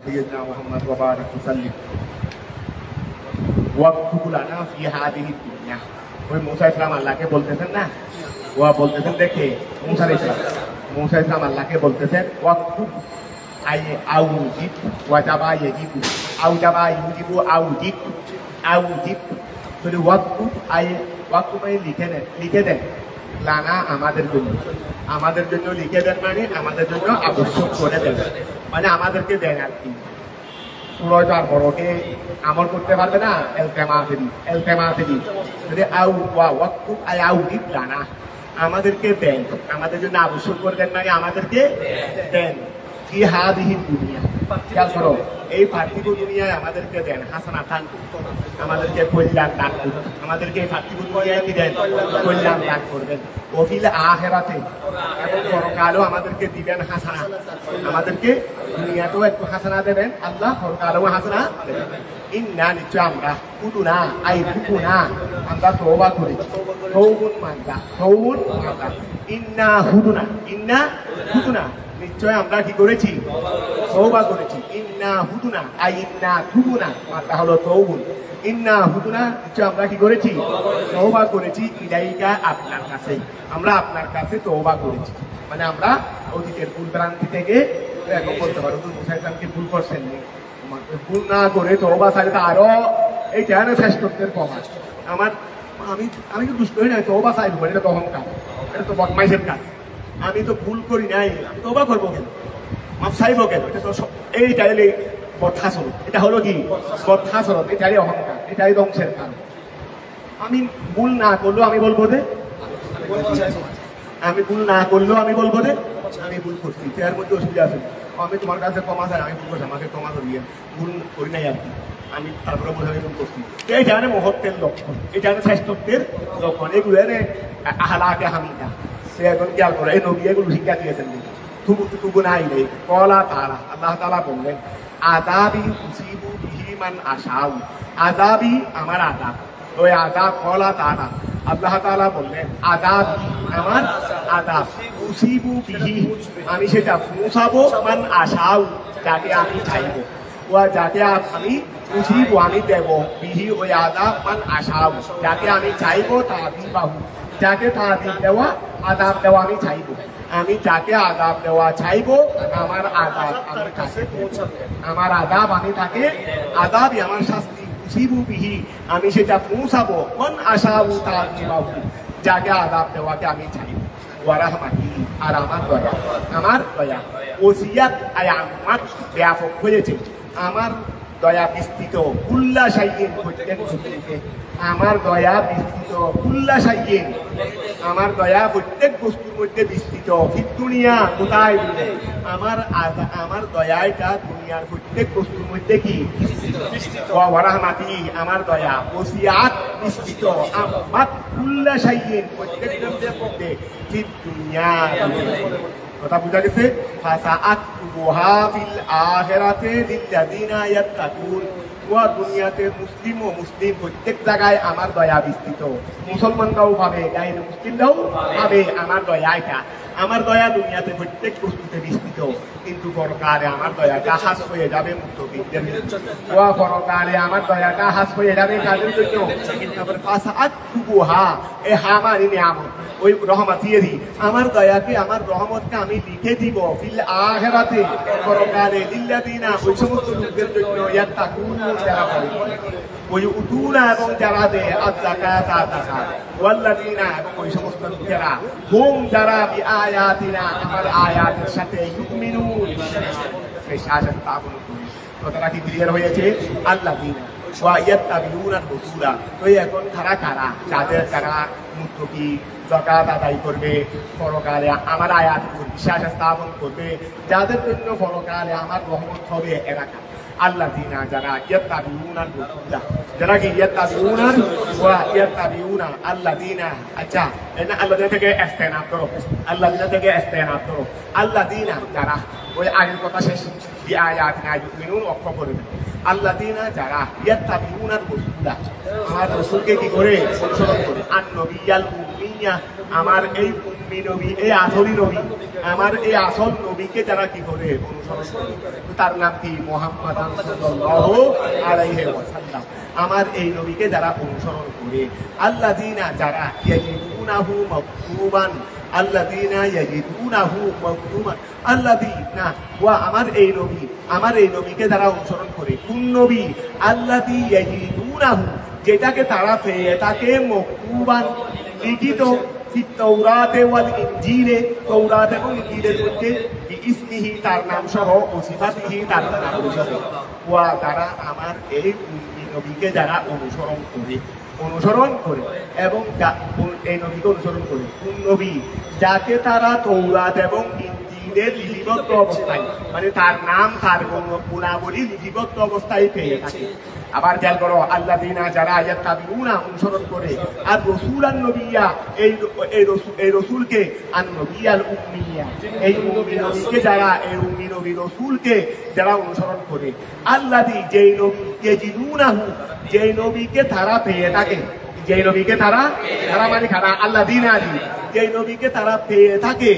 سيدنا محمد وبارك وسلم واكتب لنا في هذه الدنيا ওই মুসা ইসলাম আল্লাহকে বলতেছেন না ও বলতেছেন দেখে মুসা ইসলাম আল্লাহকে বলতেছেন ওয়াকতুব আই আউজিব ওয়াজাবা ইয়াজিবু আউজাবা ইউজিবু আউজিব তো ওয়াকতুব আই লিখে দেন লানা আমাদের জন্য লিখে দেন মানে আমাদের জন্য আবশ্যক করে দেন মানে আমাদেরকে দেন আর কি পুরোটা বড়কে আমল করতে পারবে না এলতেমাসেদি যদি ওয়াকতুব আই আউজিব লানা আমাদেরকে দেন আমাদের জন্য আবশ্যক করে দেন মানে আমাদেরকে দেন কি হাদিহি দুনিয়া খেয়াল করো এই পার্থিব দুনিয়ায় আমাদেরকে দেন হাসানাতান আমাদেরকে কল্যাণ দান করবেন আমাদেরকে এই পার্থিব দুনিয়ায় কি দেন কল্যাণ দান করবেন ওফিল আখিরাতে এবং পরকালেও আমাদেরকে দিবেন হাসানা আমাদেরকে দুনিয়াতেও একটু হাসানা দেবেন আল্লাহ পরকালেও হাসানা দেবেন ইন্না নিশ্চয় আমরা আমরা তওবা করি তওবুন মানলা ইন্না হুদুনা নিশ্চয় আমরা কি করেছি তওবা করেছি ইন্না হুদুনা মানলা হলো তওবুন ইন্না হুদুনা নিশ্চয় আমরা কি করেছি তওবা করেছি ইলাইকা আপনার কাছে আমরা আপনার কাছে তওবা করেছি মানে আমরা অতীতের ভুল ভ্রান্তি থেকে এখন বলতে পারো মুসা ইসলামকে ভুল করছেন ভুল না করে তওবা চাইলে তো আরো এই জানে শ্রেষ্ঠত্বের প্রমাণ আমি তো দুষ্ট হই নাই তওবা চাইবো এটা তো অহংকার এটা তো বদমাইশের কাজ আমি তো ভুল করি নাই আমি তওবা করবো কেন মাফ চাইবো কেন এটা তো এইটাই বদহাসরত এটা হলো কি বদহাসরত এটাই অহংকার এটাই ধ্বংসের কারণ আমি ভুল না করলেও আমি বলবো যে আমি ভুল করছি এর মধ্যে অসুবিধা আছে আমি তোমার কাছে ক্ষমা চাই আমি ভুল করছি আমাকে ক্ষমা করিয়ে ভুল করি নাই আর কি আমি তারপরে বোঝা আমি করছি এই জানে মহত্বের লক্ষণ এই জানে শ্রেষ্ঠত্বের লক্ষণ এগুলো আহলাকে হামিদা সে এখন খেয়াল করে এই নবী এগুলো শিক্ষা দিয়েছেন তুবু নাই নেই কলা তারা আল্লাহ তাআলা বললেন আযাবি উসিবু বিহি মান আশাউ আযাবি আমার আযাব ওই আযাব কলা তারা আল্লাহ তাআলা বললেন আযাব আমার আযাব উসিবু বিহি আমি সেটা পৌঁছাবো মান আশাউ যাকে আমি চাইবো যাকে আমি উসিবু আমি দেব বিহি ওই আযাব মান আশাউ যাকে আমি চাইবো তাদিবাহু যাকে তাদিব দেওয়া আযাব দেওয়া আমি চাইবো আমি যাকে আযাব দেওয়া চাইবো আমার আযাব আমি কাছে পৌঁছাবে আমার আযাব আমি তাকে আযাবই আমার শাস্তি উসিবু বিহি আমি সেটা পৌঁছাবো মান আশাউ তাদিবাহু যাকে আযাব দেওয়াকে আমি চাইবো ওয়া রাহমাতি আর আমার দয়া ওসিয়াত আয়ামাত ব্যাপক হয়েছে আমার দয়া বিস্তৃত উল্লাসাইয়ের প্রত্যেক বস্তুতে আমার দয়া বিস্তৃত উল্লাসাইয়ের আমার দয়া প্রত্যেক বস্তুর মধ্যে বিস্তৃত দুনিয়া কোথায় আমার দয়াটা দুনিয়ার প্রত্যেক বস্তুর মধ্যে কি ওয়ারাহমাতি আমার দয়া ওসিয়াত বিস্তৃত আমার উল্লাসাইয়ের প্রত্যেক বস্তুর মধ্যে দুনিয়া কথা বুঝা গেছে ফাসাআতুহা ফিল আখিরাতি লিল্লাযিনা ইয়াত্তাকুন ওয়া দুনিয়াতে মুসলিম প্রত্যেক জায়গায় আমার দয়া বিস্তৃত মুসলমানরাও পাবে গায়ের মুসলিমরাও পাবে আমার দয়া এটা আমার দয়া দুনিয়াতে প্রত্যেক বস্তুতে বিস্তৃত কিন্তু পরকালে আমার দয়াটা হ্রাস হয়ে যাবে মুত্তাকিদের ওয়া পরকালে আমার দয়াটা হ্রাস হয়ে যাবে কাদের জন্য তারপরে ফাসাআতুহা এ হামারি নিয়ামত ওই রহমাতিয়েরই আমার দয়াকে আমার রহমতকে আমি লিখে দিব ফিল আখিরাতে পরকালে লিল্লাযিনা ওই সমস্ত লোকদের জন্য ইয়াত্তাকুন যারা করে ওই উতুনা এবং যারা দেয় আয-যাকাতা যাকাত ওয়াল্লাযিনা এবং ওই সমস্ত লোকেরা হুম যারা বিআয়াতিনা আমার আয়াতের সাথে ইউমিনুন বিশ্বাস স্থাপন করে কথাটা কি ক্লিয়ার হয়েছে আল্লাযিনা ওয়া ইয়াত্তাবিউনা রাসূলা তো এখন কারা যারা মুত্তাকি যাকাত আদায় করবে পরকালে আমার আয়াতের উপর বিশ্বাস স্থাপন করবে যাদের জন্য পরকালে আমার রহমত হবে এরা আল্লাযিনা যারা ইয়াত্তাবিউনা রাসূলা যারা কি ইয়াত্তাবিউনা আল্লাযিনা আচ্ছা এনা আল্লাযিনা থেকে ইস্তেনাব করো আল্লাযিনা যারা ওই আগের কথা শেষ দি আয়াতিনা ইউমিনুন অক্ষ করে আল্লাযিনা যারা ইয়াত্তাবিউনা রাসূলা আমার রাসূলকে কি করে অনুসরণ করে আন-নবিয়াল উম্মি উম্মিয়া, আমার এই উম্মি নবী, এই আসলি নবী, আমার এই আসল নবীকে যারা কি করে অনুসরণ করে, তার নাম কি মুহাম্মদ সাল্লাল্লাহু আলাইহি ওয়াসাল্লাম। আমার এই নবীকে যারা অনুসরণ করে, আল্লাযীনা যারা ইয়াজিদুনাহু মাকতুবান, আল্লাযীনা ইয়াজিদুনাহু মাকতুবান, আল্লাযীনা ওয়া আমার এই নবী, আমার এই নবীকে যারা অনুসরণ করে, কোন নবী? আল্লাযী ইয়াজিদুনাহু, যেটাকে তারা পেয়ে থাকে মাকতুবান, লিখিত, তাওরাতে ওয়াল ইনজিলে, তাওরাত এবং ইনজিলের মধ্যে, বিইসমিহি তার নাম সহ, ও সিফাতিহি তার নাম সহ। ওয়া তারা আমার এই নবীকে যারা অনুসরণ করে এবং এই নবীকে অনুসরণ করে, কোন নবী? যাকে তারা তাওরাত এবং ইনজিলের লিপিবদ্ধ অবস্থায়, মানে তার নাম, তার গুণাবলী লিপিবদ্ধ অবস্থায় পেয়ে থাকে। আবার খেয়াল করো, আল্লাযীনা যারা ইয়াত্তাবিউনা অনুসরণ করে, আর রাসূলান নবিয়্যা, এই রাসূলকে, আন নবিয়াল উম্মিয়্যা, এই উম্মি নবীকে যারা, এই উম্মি নবী রাসূলকে যারা অনুসরণ করে, আল্লাযী যেই নবী, ইয়াজিদুনাহু যেই নবীকে তারা পেয়ে থাকে, যেই নবীকে তারা মানে খারা আল্লাযীনা, যেই নবীকে তারা পেয়ে থাকে,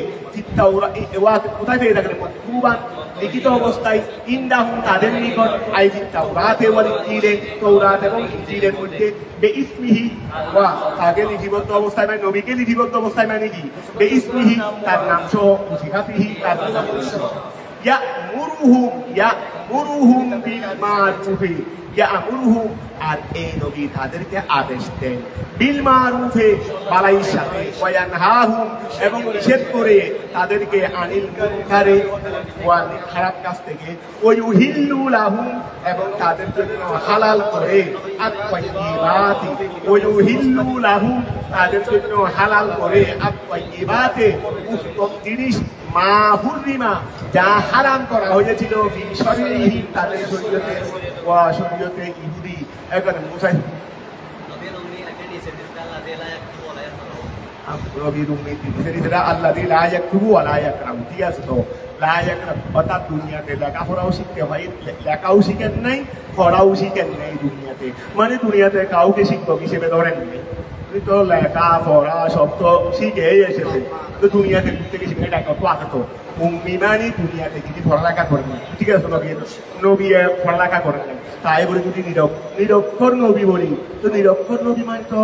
কোথায় পেয়ে থাকে? মাকতুবান, লিখিত অবস্থায়, ইনদাহুম তাদের নিকট, আই তাওরাতে ওয়াল ইনজিলে, তাওরাত এবং ইনজিলের মধ্যে, বিইসমিহি ওয়া তাকে লিপিবদ্ধ অবস্থায়, মানে নবীকে লিপিবদ্ধ অবস্থায়, মানে কি? বিইসমিহি তার নাম সহ, সিফাতিহি তার নাম সহ। ইয়ামুরুহুম বিল মারুফি, ইয়ামুরুহুম আর এই নবী তাদেরকে আদেশ দেন, বিল মারুফে ভালোর সাথে, ওয়া ইয়ানহাহুম এবং নিষেধ করে তাদেরকে, আনিল মুনকারে ওয়াল খারাপ কাজ থেকে, ওয়া ইউহিল্লু লাহুম এবং তাদের জন্য হালাল করে, আত-তাইয়্যিবাতি ওয়া ইউহিল্লু লাহুম তাদের জন্য হালাল করে, আত-তাইয়্যিবাতি উত্তম জিনিস, মা হুররিমা যা হারাম করা হয়েছিল, ফি শরঈহি তাদের শরীয়তে, ওয়া শরীয়তে ইহুদি। এখন মুসাই নবীর উম্মি সেটা আল্লাযী লা ইয়াকতুবু ওয়া লা ইয়াকরাউ, ঠিক আছে? তো লা ইয়াকরাউ অর্থাৎ দুনিয়াতে লেখাপড়াও শিখতে হয়, লেখাও শিখেন নাই, পড়াও শিখেন নাই দুনিয়াতে, মানে দুনিয়াতে কাউকে শিক্ষক হিসেবে ধরেন নাই, তো লেখা পড়া সব তো শিখেই এসেছে, তো দুনিয়াতে থেকে শিখে এটা কত আছে। তো উম্মি মানে দুনিয়াতে যদি পড়ালেখা করেন না, ঠিক আছে? নবী পড়ালেখা করেন না, তাই বলে যদি নিরক্ষর নবী বলি, তো নিরক্ষর নবী মানে তো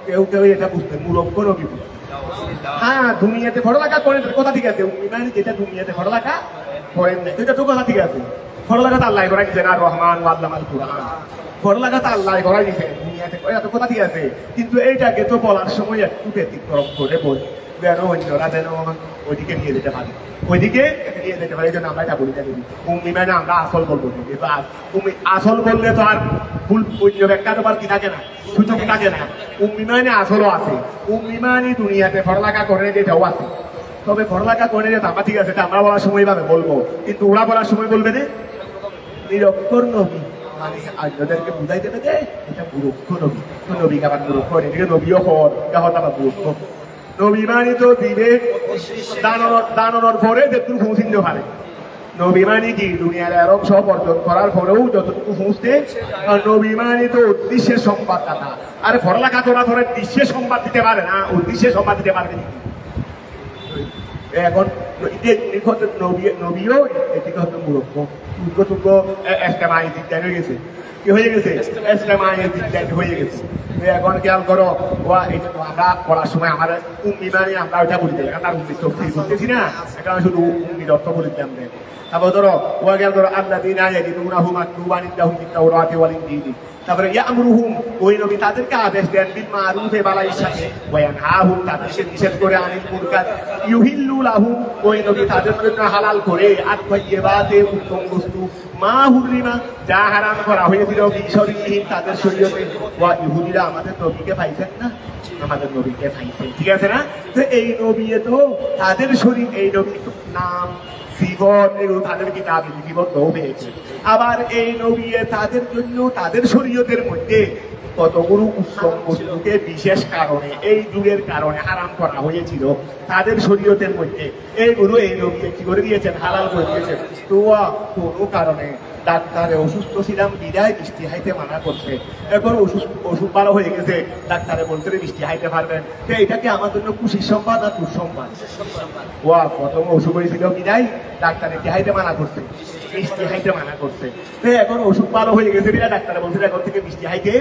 কেউ এটা বুঝতেন মূলক্ষ নবী। হ্যাঁ, দুনিয়াতে পড়ালেখা করেন কথা ঠিক আছে, উম্মি মানে যেটা দুনিয়াতে পড়ালেখা করেন না, এটা তো কথা ঠিক আছে। পড়ালেখা তো আল্লাহ করাই দিচ্ছেন, আর রহমান আল্লামাল কুরআন, পড়ালেখা তো আল্লাহ করাই দিচ্ছেন দুনিয়াতে, এত কথা ঠিক আছে। কিন্তু এইটাকে তো বলার সময় একটু ব্যতিক্রম করে বলি, যেন অন্যরা যেন ওইদিকে নিয়ে যেতে পারে, ওইদিকে নিয়ে যেতে পারে, এই জন্য আমরা এটা বলি জানি উম্মি মানে আমরা আসল বলবো। কিন্তু উম্মি আসল বললে তো আর ভুল অন্য ব্যাখ্যা তো আর কি থাকে না, সুযোগ থাকে না। উম্মি মানে আসলও আছে, উম্মি মানে দুনিয়াতে পড়ালেখা করে যেটাও আছে, তবে পড়ালেখা করে যেটা আমরা ঠিক আছে, আমরা বলার সময় ভাবে বলবো, কিন্তু ওরা বলার সময় বলবে যে নিরক্ষর নবী, মানে আর্যদেরকে বুঝাই দেবে যে এটা মূর্খ নবী, তো নবী আবার মূর্খ, এদিকে নবীও হর আবার মূর্খ। নবী মানে তো দিবে দানর পরে যেটুকু পৌঁছিতে পারে, নবী মানে কি দুনিয়ার আরব সব অর্জন করার পরেও যতটুকু পৌঁছতে, নবী মানে তো উদ্দেশ্যের সংবাদদাতা। আরে পড়ালেখা করা ধরে দৃশ্যের সংবাদ দিতে পারে না, উদ্দেশ্যের সংবাদ দিতে পারবে নাকি? এখন নবীও এদিকে হতো মূর্খ, টুকরো এস্তেমাই দিকদান হয়ে গেছে, কি হয়ে গেছে? এস্তেমাই দিকদান হয়ে গেছে। এখন খেয়াল করো, আমরা পড়ার সময় আমার উম্মি মানে আমরা ওইটা বলি দেয়, তার উম্মি তফসির করতেছি না, এখন শুধু উম্মির অর্থ বলি দিলাম। তারপর ধরো ওয়া খেয়াল করো, আল্লাযীনা ইয়াজিদুনাহু মাকতুবান ইনদাহুম ফিত তাওরাতি ওয়াল ইনজিল, তারপরে ইয়ামুরুহুম ওই নবী তাদেরকে আদেশ দেন, বিল মারুফে ভালোর সাথে, ওয়া ইয়ানহাহুম তাদেরকে নিষেধ করে, আনিল মুনকার, ইউহিল্লু লাহুম ওই নবী তাদের জন্য হালাল করে, আত-তাইয়্যিবাতি উত্তম বস্তু, মা হুররিমা যা হারাম করা হয়েছিল, ফি শরঈহি তাদের শরীয়তে। ওয়া ইহুদিরা আমাদের নবীকে পাইছেন না, আমাদের নবীকে পাইছেন, ঠিক আছে না? তো এই নবী তো তাদের শরীর, এই নবীর নাম জীবন এগুলো তাদের কিতাবে লিপিবদ্ধ হয়েছে। আবার এই নবী তাদের জন্য তাদের শরীয়তের মধ্যে কতগুলো উত্তম বস্তুকে বিশেষ কারণে এই যুগের কারণে হারাম করা হয়েছিল তাদের শরীয়তের মধ্যে এইগুলো এই নবী কি করে দিয়েছেন, হালাল করে দিয়েছেন। তো কোনো কারণে ডাক্তারে অসুস্থ ছিলাম বিদায় বৃষ্টি হাইতে মানা করছে, এখন অসুখ ভালো হয়ে গেছে, ডাক্তারে বলছে বৃষ্টি হাইতে পারবেন, তো এটা কি আমার জন্য খুশির সংবাদ না দুঃসংবাদ? প্রথম অসুখ হয়েছিল বিদায় ডাক্তারে কি হাইতে মানা করছে, বৃষ্টি হাইতে মানা করছে, তো এখন অসুখ ভালো হয়ে গেছে বিদায় ডাক্তারে বলছে এখন থেকে বৃষ্টি হাইতে,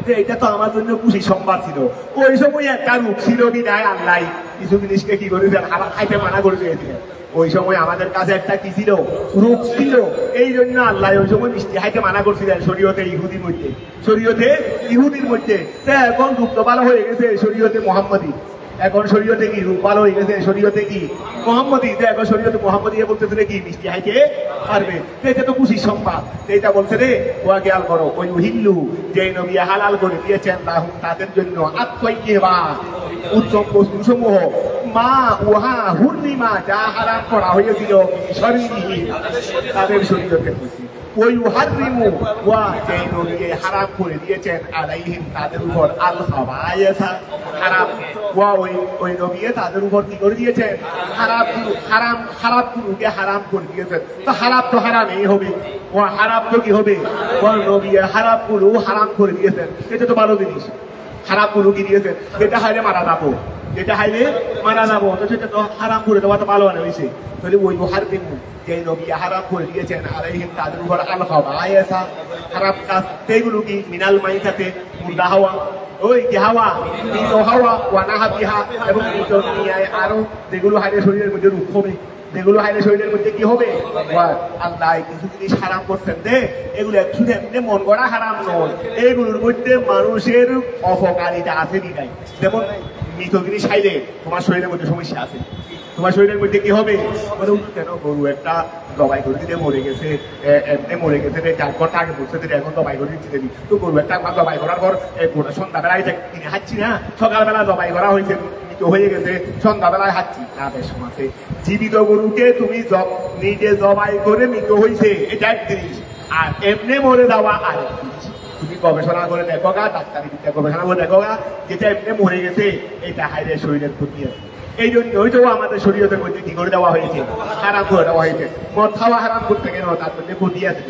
তো এটা তো আমার জন্য খুশির সংবাদ ছিল। ওই সময় একটা রূপ ছিল বিদায় আল্লাহ কিছু জিনিসকে কি করেছেন, আবার খাইতে মানা করে দিয়েছিলেন। ওই সময় আমাদের কাছে একটা কি ছিল, রূপ ছিল, এই জন্য আল্লাহ ওই সময় মিষ্টি হাইতে মানা করছিলেন শরীয়তে ইহুদির মধ্যে, শরীয়তে ইহুদির মধ্যে। এখন রূপ তো ভালো হয়ে গেছে শরীয়তে মুহাম্মদী, এখন শরীয়তে কি রূপ ভালো হয়ে গেছে শরীয়তে কি মুহাম্মদী, এখন শরীয়তে মুহাম্মদী বলতেছে কি মিষ্টি হাইতে পারবে, এটা তো খুশির সংবাদ। এইটা বলছে রে ওয়া খেয়াল করো, ওই হিল্লু যে নবী হালাল করে দিয়েছেন তাদের জন্য আত্মাইবা উত্তম বস্তু সমূহ মা উহা হুরনিমা যা হারাম করা হয়েছিল শরীরে তাদের শরীয়তের প্রতি, ওই হারিমু ওয়া যে নবী হারাম করে দিয়েছেন আলাইহিম তাদের উপর আল খাবায়েসা হারাম, ওয়া ওই নবী তাদের উপর কি করে দিয়েছেন, হারাম গুলোকে হারাম করে দিয়েছেন। তো হারাম তো হারামই হবে, ও হারাম তো কি হবে, ও নবী হারাম গুলো হারাম করে দিয়েছেন, এটা তো ভালো জিনিস। হারাম গুলো কি দিয়েছেন, যেটা হাইলে মারা যাবো, যেটা হাইলে মারা যাবো, তো সেটা তো হারাম করে দেওয়া তো ভালো হয়েছে। তাহলে ওই হারিমু যে নবী হারাম করে দিয়েছেন আলাইহিম তাদের উপর আল খাবায়েসা খারাপ কাজ, সেইগুলো কি মিনাল মাইতাতে মুর্দা হাওয়া, ওই কি হাওয়া মৃত হাওয়া ওয়ানাহাবিহা, এবং মৃত দুনিয়ায় আরো যেগুলো হাইলে শরীরের মধ্যে রূপ হবে, যেগুলো হাইলে শরীরের মধ্যে কি হবে, আল্লাহ কিছু জিনিস হারাম করছেন দে, এগুলো শুধু এমনি মন গড়া হারাম নয়, এগুলোর মধ্যে মানুষের অপকারিতা আছে বিদায়। যেমন মৃত জিনিস খাইলে তোমার শরীরের মধ্যে সমস্যা আছে, তোমার শরীরের মধ্যে কি হবে, কেন গরু একটা দবাই করে দিতে মরে গেছে, এমনি মরে গেছে, 4 ঘন্টা আগে বসে দিলে এখন দবাই করে দিতে দেবি, তো গরু একটা দবাই করার পর গোটা সন্ধ্যাবেলায় কিনে হাঁটছি না, সকালবেলা দবাই করা হয়েছে মৃত হয়ে গেছে, সন্ধ্যাবেলায় হাঁটছি না, বেশ আছে। জীবিত গরুকে তুমি নিজে জবাই করে মৃত হয়েছে এটা এক জিনিস, আর এমনি মরে যাওয়া আরেক জিনিস। তুমি গবেষণা করে দেখো গা, ডাক্তারি বিদ্যা গবেষণা করে দেখো গা, যেটা এমনি মরে গেছে এটা হাইরে শরীরের ক্ষতি আছে। এই জন্য ওইটাও আমাদের শরীয়তের মধ্যে কি করে দেওয়া হয়েছে, হারাম করে দেওয়া হয়েছে। মদ খাওয়া হারাম করতে কেন, তার মধ্যে ক্ষতি আছে।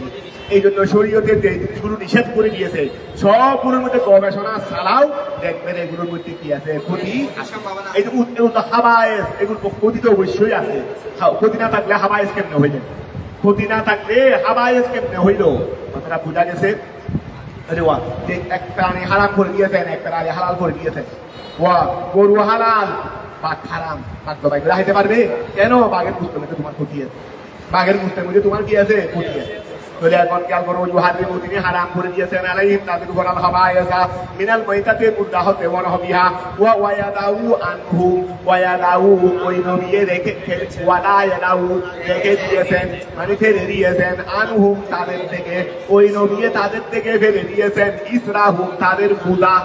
এই জন্য শরীয়তের যে জিনিসগুলো নিষেধ করে দিয়েছে সবগুলোর মধ্যে গবেষণা চালাও, দেখবেন এগুলোর মধ্যে কি আছে, ক্ষতি। এই যে হাবায়েস, এগুলো ক্ষতি তো অবশ্যই আছে, ক্ষতি না থাকলে হাবায়েস কেমনে হইল, ক্ষতি না থাকলে হাবায়েস কেমনে হইল, কথাটা বোঝা গেছে। এক প্রাণী হারাম করে দিয়েছেন, এক প্রাণী হালাল করে দিয়েছেন। গরু হালাল, বাঘ হারাম, বাঘ জবাই করে খাইতে পারবে কেন, বাঘের গোশতের মধ্যে তোমার ক্ষতি আছে, বাঘের গোশতের মধ্যে তোমার কি আছে, ক্ষতি আছে। তাহলে এখন খেয়াল করো, হারিমু তিনি হারাম করে দিয়েছেন আলাইহিম তাদের উপর আল খাবায়েসা মিনাল মাইতাতে মুরদাহতে ওয়ানহবিহা ওয়া ওয়ায়াদাউ আনহু, ওয়ায়াদাউ ওই নবী রেখে ওয়ালা ইয়াদাউ রেখে দিয়েছেন, মানে ফেলে দিয়েছেন, আনহু তাদের থেকে, ওই নবী তাদের থেকে ফেলে দিয়েছেন, ইসরাহু তাদের বুদা।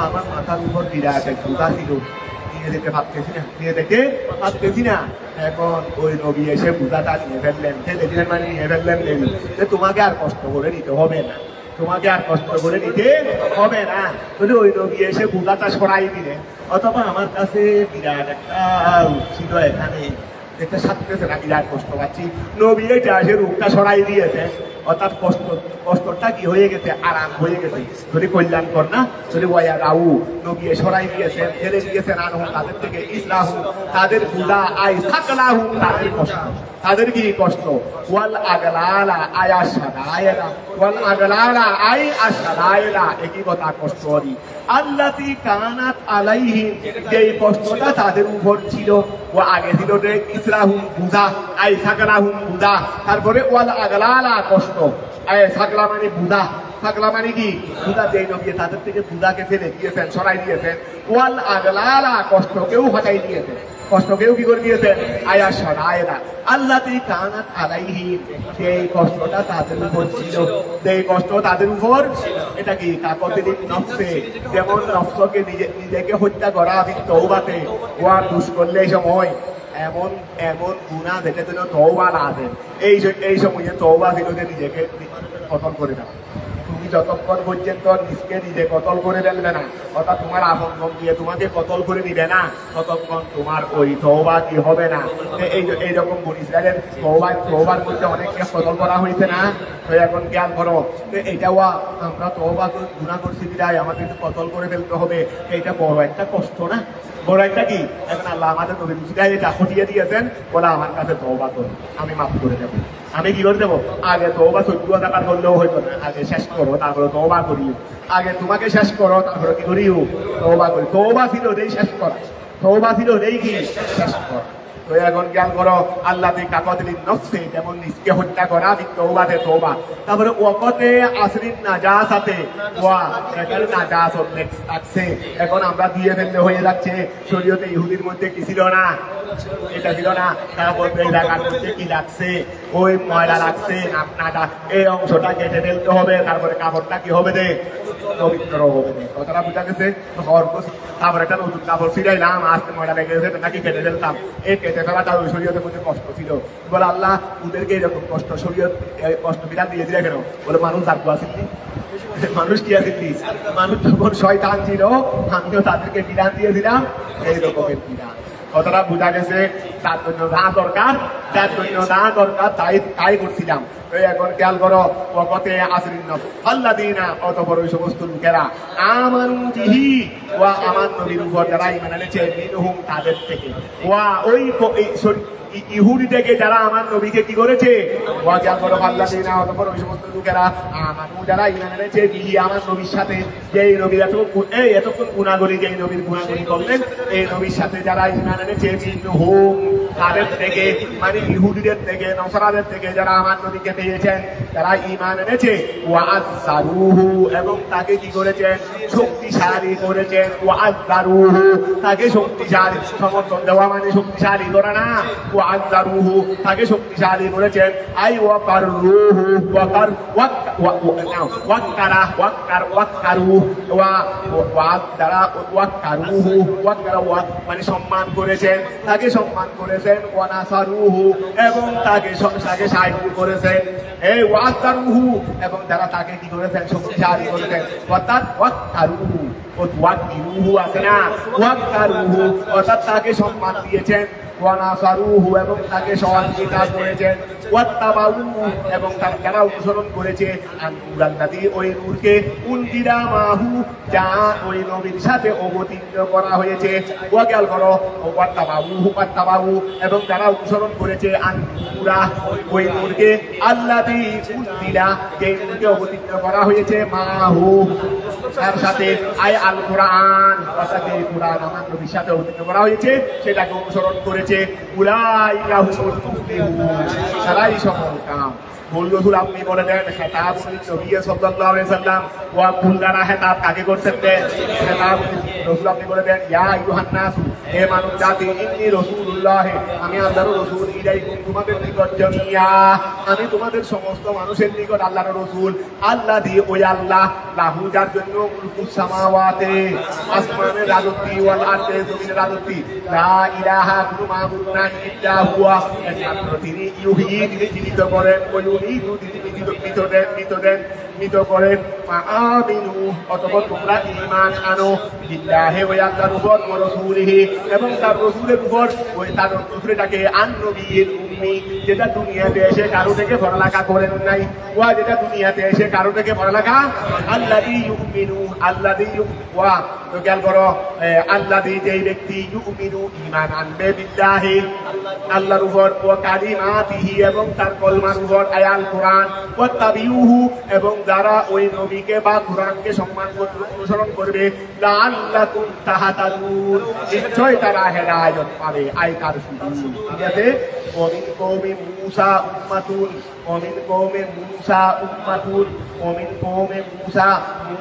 আমার মাথার উপর বিরাট এক বুদা ছিল, নিজেদেরকে ভাবতেছি না, এখন ওই নবী এসে বুঝাটা নিয়ে ফেললেন, ফেলে দিলেন, মানে নিয়ে ফেললেন, যে তোমাকে আর কষ্ট করে নিতে হবে না, তোমাকে আর কষ্ট করে নিতে হবে না। তাহলে ওই নবী এসে বুঝাটা সরাই দিলেন। অথবা আমার কাছে বিরাট একটা ছিল এখানে, একটা সাথে না, বিরাট কষ্ট পাচ্ছি, নবী এটা এসে রূপটা সরাই দিয়েছে, অর্থাৎ কষ্টটা কি হয়ে গেছে, আরাম হয়ে গেছে। যদি কল্যাণকর না, যদি ওয়া রাউ নবী সরাই দিয়েছেন, ফেলে দিয়েছেন, আনহু তাদের থেকে, ইসলাহু তাদের বুদা, আই সাকলাহু তাদের কষ্ট, তাদের কি কষ্ট, ওয়াল আগলালা আয়া সাদায়লা, ওয়াল আগলালা আই আসাদায়লা, একই কথা কষ্ট হরি আল্লাতি কানাত আলাইহিম, যেই কষ্টটা তাদের উপর ছিল, ও আগে ছিল যে ইসলাহু বুদা, আই সাকলাহু বুদা, তারপরে ওয়াল আগলালা কষ্ট, সাকলা মানে বুদা, সাকলা মানে কি বুদা, যেই নবী তাদের থেকে বুদাকে ফেলে দিয়েছেন, সরাই দিয়েছেন, ওয়াল আগলালা কষ্টকেও হটাই দিয়েছেন, কষ্টকেও কি করে দিয়েছেন, আয়া সরায়না আল্লাতি কানাত আলাইহিম, সেই কষ্টটা তাদের উপর ছিল, সেই কষ্ট তাদের উপর, এটা কি কাকতির নফসে, যেমন নফসকে নিজেকে হত্যা করা, তওবাতে ওয়া দুষ করলে এই সময় এমন এমন গুনাহ যেটা যেন তওবা না দেন, এই সময়ে তওবা ছিল যে নিজেকে খতম করে দাও। তুমি যতক্ষণ পর্যন্ত নিজকে নিজে কতল করে ফেলবে না, অর্থাৎ তোমার আপন দিয়ে তোমাকে কতল করে নিবে না, ততক্ষণ তোমার ওই তওবা কি হবে না। এইরকম বনি ইসরায়েলের তওবার মধ্যে অনেককে কতল করা হয়েছে না। তো এখন জ্ঞান করো এইটাও আমরা তওবা গুনাহ করছি বিদায় আমাদেরকে কতল করে ফেলতে হবে, এইটা বড় একটা কষ্ট না, বড় একটা কি। এখন আল্লাহ আমাদের নবী মুসলিম এটা হটিয়ে দিয়েছেন, বলে আমার কাছে তওবা করো, আমি মাফ করে দেবো। আমি কি করে দেবো? আগে তওবা 14 টাকার করলেও হইতো না, আগে শেষ করো তারপরে তওবা করিও। আগে তোমাকে শেষ করো তারপরে কি করিও? তওবা করি। তওবা ছিল এই শেষ করা, তওবা ছিল এই কি শেষ করা। তো এখন জ্ঞান করো আল্লাহ কাকতিন নফসে, যেমন নিজকে হত্যা করা তওবাতে তওবা। তারপরে ওয়াকতে আসরিন নাজাসাতে ওয়া, এখানে নাজাসত লাগছে, এখন আমরা দিয়ে ফেললে হয়ে যাচ্ছে। শরীয়তে ইহুদির মধ্যে কি ছিল না? এটা ছিল না। তারপর এই জায়গার মধ্যে কি লাগছে? ওই ময়লা লাগছে, নাটা এই অংশটা কেটে ফেলতে হবে, তারপরে কাপড়টা কি হবে দে পবিত্র হবে। কথাটা বুঝা গেছে? তারপরে একটা নতুন কাপড় ছিলাইলাম, আজকে ময়লা লেগে গেছে নাকি কেটে ফেলতাম, এই কেটে ফেলাটা ওই শরীয়তের মধ্যে কষ্ট ছিল। বলে আল্লাহ ওদেরকে এরকম কষ্ট শরীয়ত কষ্ট বিধান দিয়েছিল কেন? বলে মানুষ জাগ্য আসেননি, মানুষ কি আসেননি, মানুষ যখন শয়তান ছিল আমিও তাদেরকে বিধান দিয়েছিলাম এই রকমের বিধান। কথাটা বোঝা গেছে? তার জন্য যা দরকার, যার জন্য যা দরকার তাই করছিলাম। এখন খেয়াল করো ওয়াকতে আসরিন নফস আল্লাযীনা, অতঃপর ওই সমস্ত লোকেরা আমানু বিহি ওয়া আমার নবীর উপর যারা ঈমান এনেছে, মিনহুম তাদের থেকে, ওয়া ওই ইহুদি থেকে যারা আমার নবীকে কি করেছে, ওয়া খেয়াল করো আল্লাযীনা, অতঃপর ওই সমস্ত লোকেরা আমানু যারা ঈমান এনেছে বিহি আমার নবীর সাথে, যেই নবীর এতক্ষণ গুনাহগারি, যেই নবীর গুনাহগারি করলেন এই নবীর সাথে যারা ঈমান এনেছে, মিনহুম তাদের থেকে, মানে ইহুদিদের থেকে নসরাদের থেকে যারা আমার নবীকে পেয়েছেন, যারা ঈমান এনেছে, ওয়া আযযারুহু এবং তাকে কি করেছেন, শক্তিশালী করেছেন, ওয়া আযযারুহু তাকে শক্তিশালী, সমর্থন দেওয়া মানে শক্তিশালী করা না, ওয়া আযযারুহু তাকে শক্তিশালী করেছেন, আই ওয়াকারুহু মানে সম্মান করেছেন, তাকে সম্মান করেছেন, ওয়া নাসারুহু এবং তাকে সাহায্য করেছেন, এই ওয়াকারুহু এবং যারা তাকে কি করেছেন, শক্তিশালী করেছেন, অর্থাৎ ওয়াকারুহু ওয়াকিরুহু আছে না, ওয়াকারুহু অর্থাৎ তাকে সম্মান দিয়েছেন, ওয়া নাসারুহু এবং তাকে সহযোগিতা করেছেন, ওয়াত্তাবাউহু এবং যারা অনুসরণ করেছে, আন-নূরাল্লাযী ওই নূরকে, উনজিলা মাহু যা ওই নবীর সাথে অবতীর্ণ করা হয়েছে, ওয়া খেয়াল করো ওয়াত্তাবাউ এবং যারা অনুসরণ করেছে, আন-নূরা ওই নূরকে, আল্লাযী উনজিলা যেই নূরকে অবতীর্ণ করা হয়েছে, মাহু তার সাথে, আই আল কোরআন অর্থাৎ এই কোরআন আমার নবীর সাথে অবতীর্ণ করা হয়েছে সেটাকে অনুসরণ করেছে, উলাইকা হুমুল মুফলিহুন তারাই সফল কাম। রাসূল আপনি বলে দেন খেতাব নবী সাল্লাল্লাহু আলাইহি সাল্লাম, ওয়া কুল্লারা খেতাব কাকে করছেন? খেতাব রাসূল আপনি বলে দেন, ইয়া আইয়ুহান নাস হে মানব জাতি, ইন্নী রাসূলুল্লাহ আমি আল্লাহর রাসূল, ইলাইকুম তোমাদের নিকট, জামিয়া আমি তোমাদের সমস্ত মানুষের নিকট আল্লাহর রাসূল, আল্লাযী ওই আল্লাহ, লাহু যার জন্য মুলকুস সামাওয়াতি আসমানের রাজত্ব, ওয়াল আরদি জমিনের রাজত্ব, লা ইলাহা কোনো মাবুদ নাই ইল্লা হুয়া একমাত্র তিনি, ইউহয়ী তিনি জীবিত করেন, ওয়া ইউমীতু তিনি মৃত করেন, ফাআমিনু অতঃপর তোমরা ঈমান আনো, বিল্লাহি ওয়া আল্লাহর উপর, ওয়া রাসূলিহি এবং তার রাসূলের উপর, ওই তার রাসূলটাকে, আন-নবিয়্যিল উম্মি যেটা দুনিয়াতে এসে কারো থেকে পড়ালেখা করেন নাই, ওয়া যেটা দুনিয়াতে এসে কারো থেকে পড়ালেখা, আল্লাযী ইউমিনু আল্লাযী ওয়া তো খেয়াল করো আল্লাযী যেই ব্যক্তি ইউমিনু ঈমান আনবে, বিল্লাহি আল্লাহর উপর, ওয়া কালিমাতিহি এবং তার কলমার উপর, আয়াল কোরআন, ওয়া তাবিউহু এবং যারা ওই নবীকে বা কোরআনকে সম্মান করবে, অনুসরণ করবে, লাআল্লাকুম তাহতাদুন নিশ্চয় তারা হেদায়েত পাবে। আয়াত শুরু ঠিক আছে। ومن قوم موسى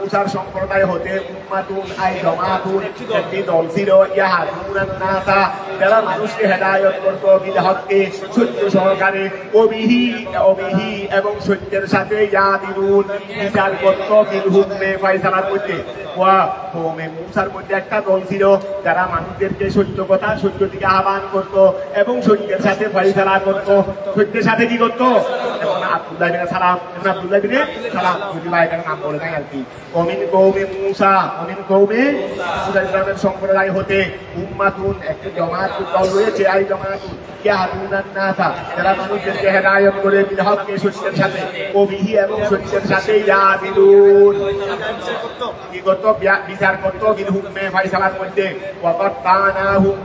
মুসার সম্প্রদায় হতে উম্মাতুন আই জমাতুন একটি দল ছিল, ইয়াহাদুনান নাসা যারা মানুষকে হেদায়েত করত, বিল হককে সত্য সহকারে, ওবিহি এবং সত্যের সাথে, ইয়াদিলুন বিচার করত, বিল হুকমে ফয়সালার মধ্যে। ওয়া কওমে মুসার মধ্যে একটা দল ছিল যারা মানুষদেরকে সত্য দিকে আহ্বান করত এবং সত্যের সাথে ফয়সালা করত। সত্যের সাথে কি করত? আব্দুল্লাহ বিন সালাম, আব্দুল্লাহ বিন সালাম যদি ভাই এখানে নাম বলে দেয় আর কি। অমিন কৌমে মুসা, অমিন কৌমে মুসা ইসলামের সম্প্রদায় হতে উম্মাতুন একটি জমাত দল রয়েছে, আই জমাতুন ইয়াহদুনান নাসা যারা মানুষদেরকে হেদায়েত করে বিল হককে সত্যের সাথে, ওবিহি এবং সত্যের সাথে ইয়াদিলুন কি করত বিচার করত, বিল হুকমে ফয়সালার মধ্যে। ওয়াকাত্তানাহুম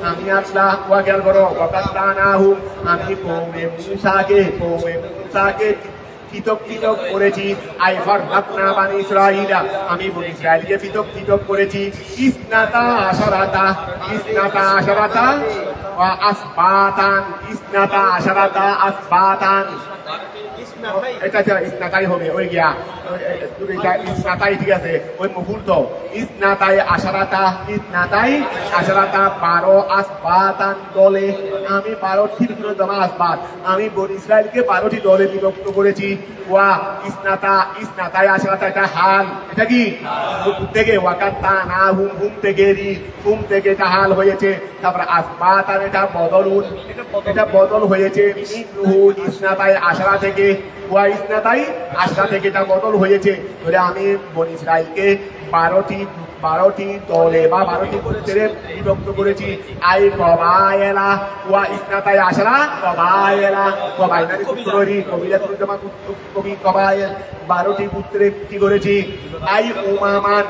আমি আল্লাহ ওয়াকাল করো ওয়াকাত্তানাহুম আমি কওমে মুসাকে পৃথক করেছি। আই ফাররাকনা বানি ইসরাঈলা আমি বনি ইসরাঈলকে পৃথক করেছি। ইসনাতা আশারাতা ওয়া আসবাতান, ইসনাতা আশারাতা আসবাতান, এটা ইসনাতাই হবে ওই গিয়া ইসনাতাই ঠিক আছে ওই মফুল তো ইসনাতাই আশারাতা 12 আসবাতান দলে আমি 12 ছিল জমা আসবাত আমি বনি ইসরাইলকে 12টি দলে বিভক্ত করেছি। ওয়া ইসনাতাই আশারাতা এটা হাল, এটা কি থেকে ওয়াকাত্তানা হুম থেকে এটা হাল হয়েছে। তারপর আসবাতান এটা বদল হয়েছে। মিনহু ইসনাতাই আশারা থেকে ওয়া ইসনাতাই আশরা থেকে এটা বদল হয়েছে। বলে আমি বনি ইসরাইলকে 12টি দলে বা 12টি গোত্রে বিভক্ত করেছি। আই কবায়েলা ওয়া ইসনাতাই আশরা কবায়েলা, কবায়েলা সূত্ররি কবিলা তরজমা কবি কবায়েল 12টি গোত্রে কি করেছি। আই উমামান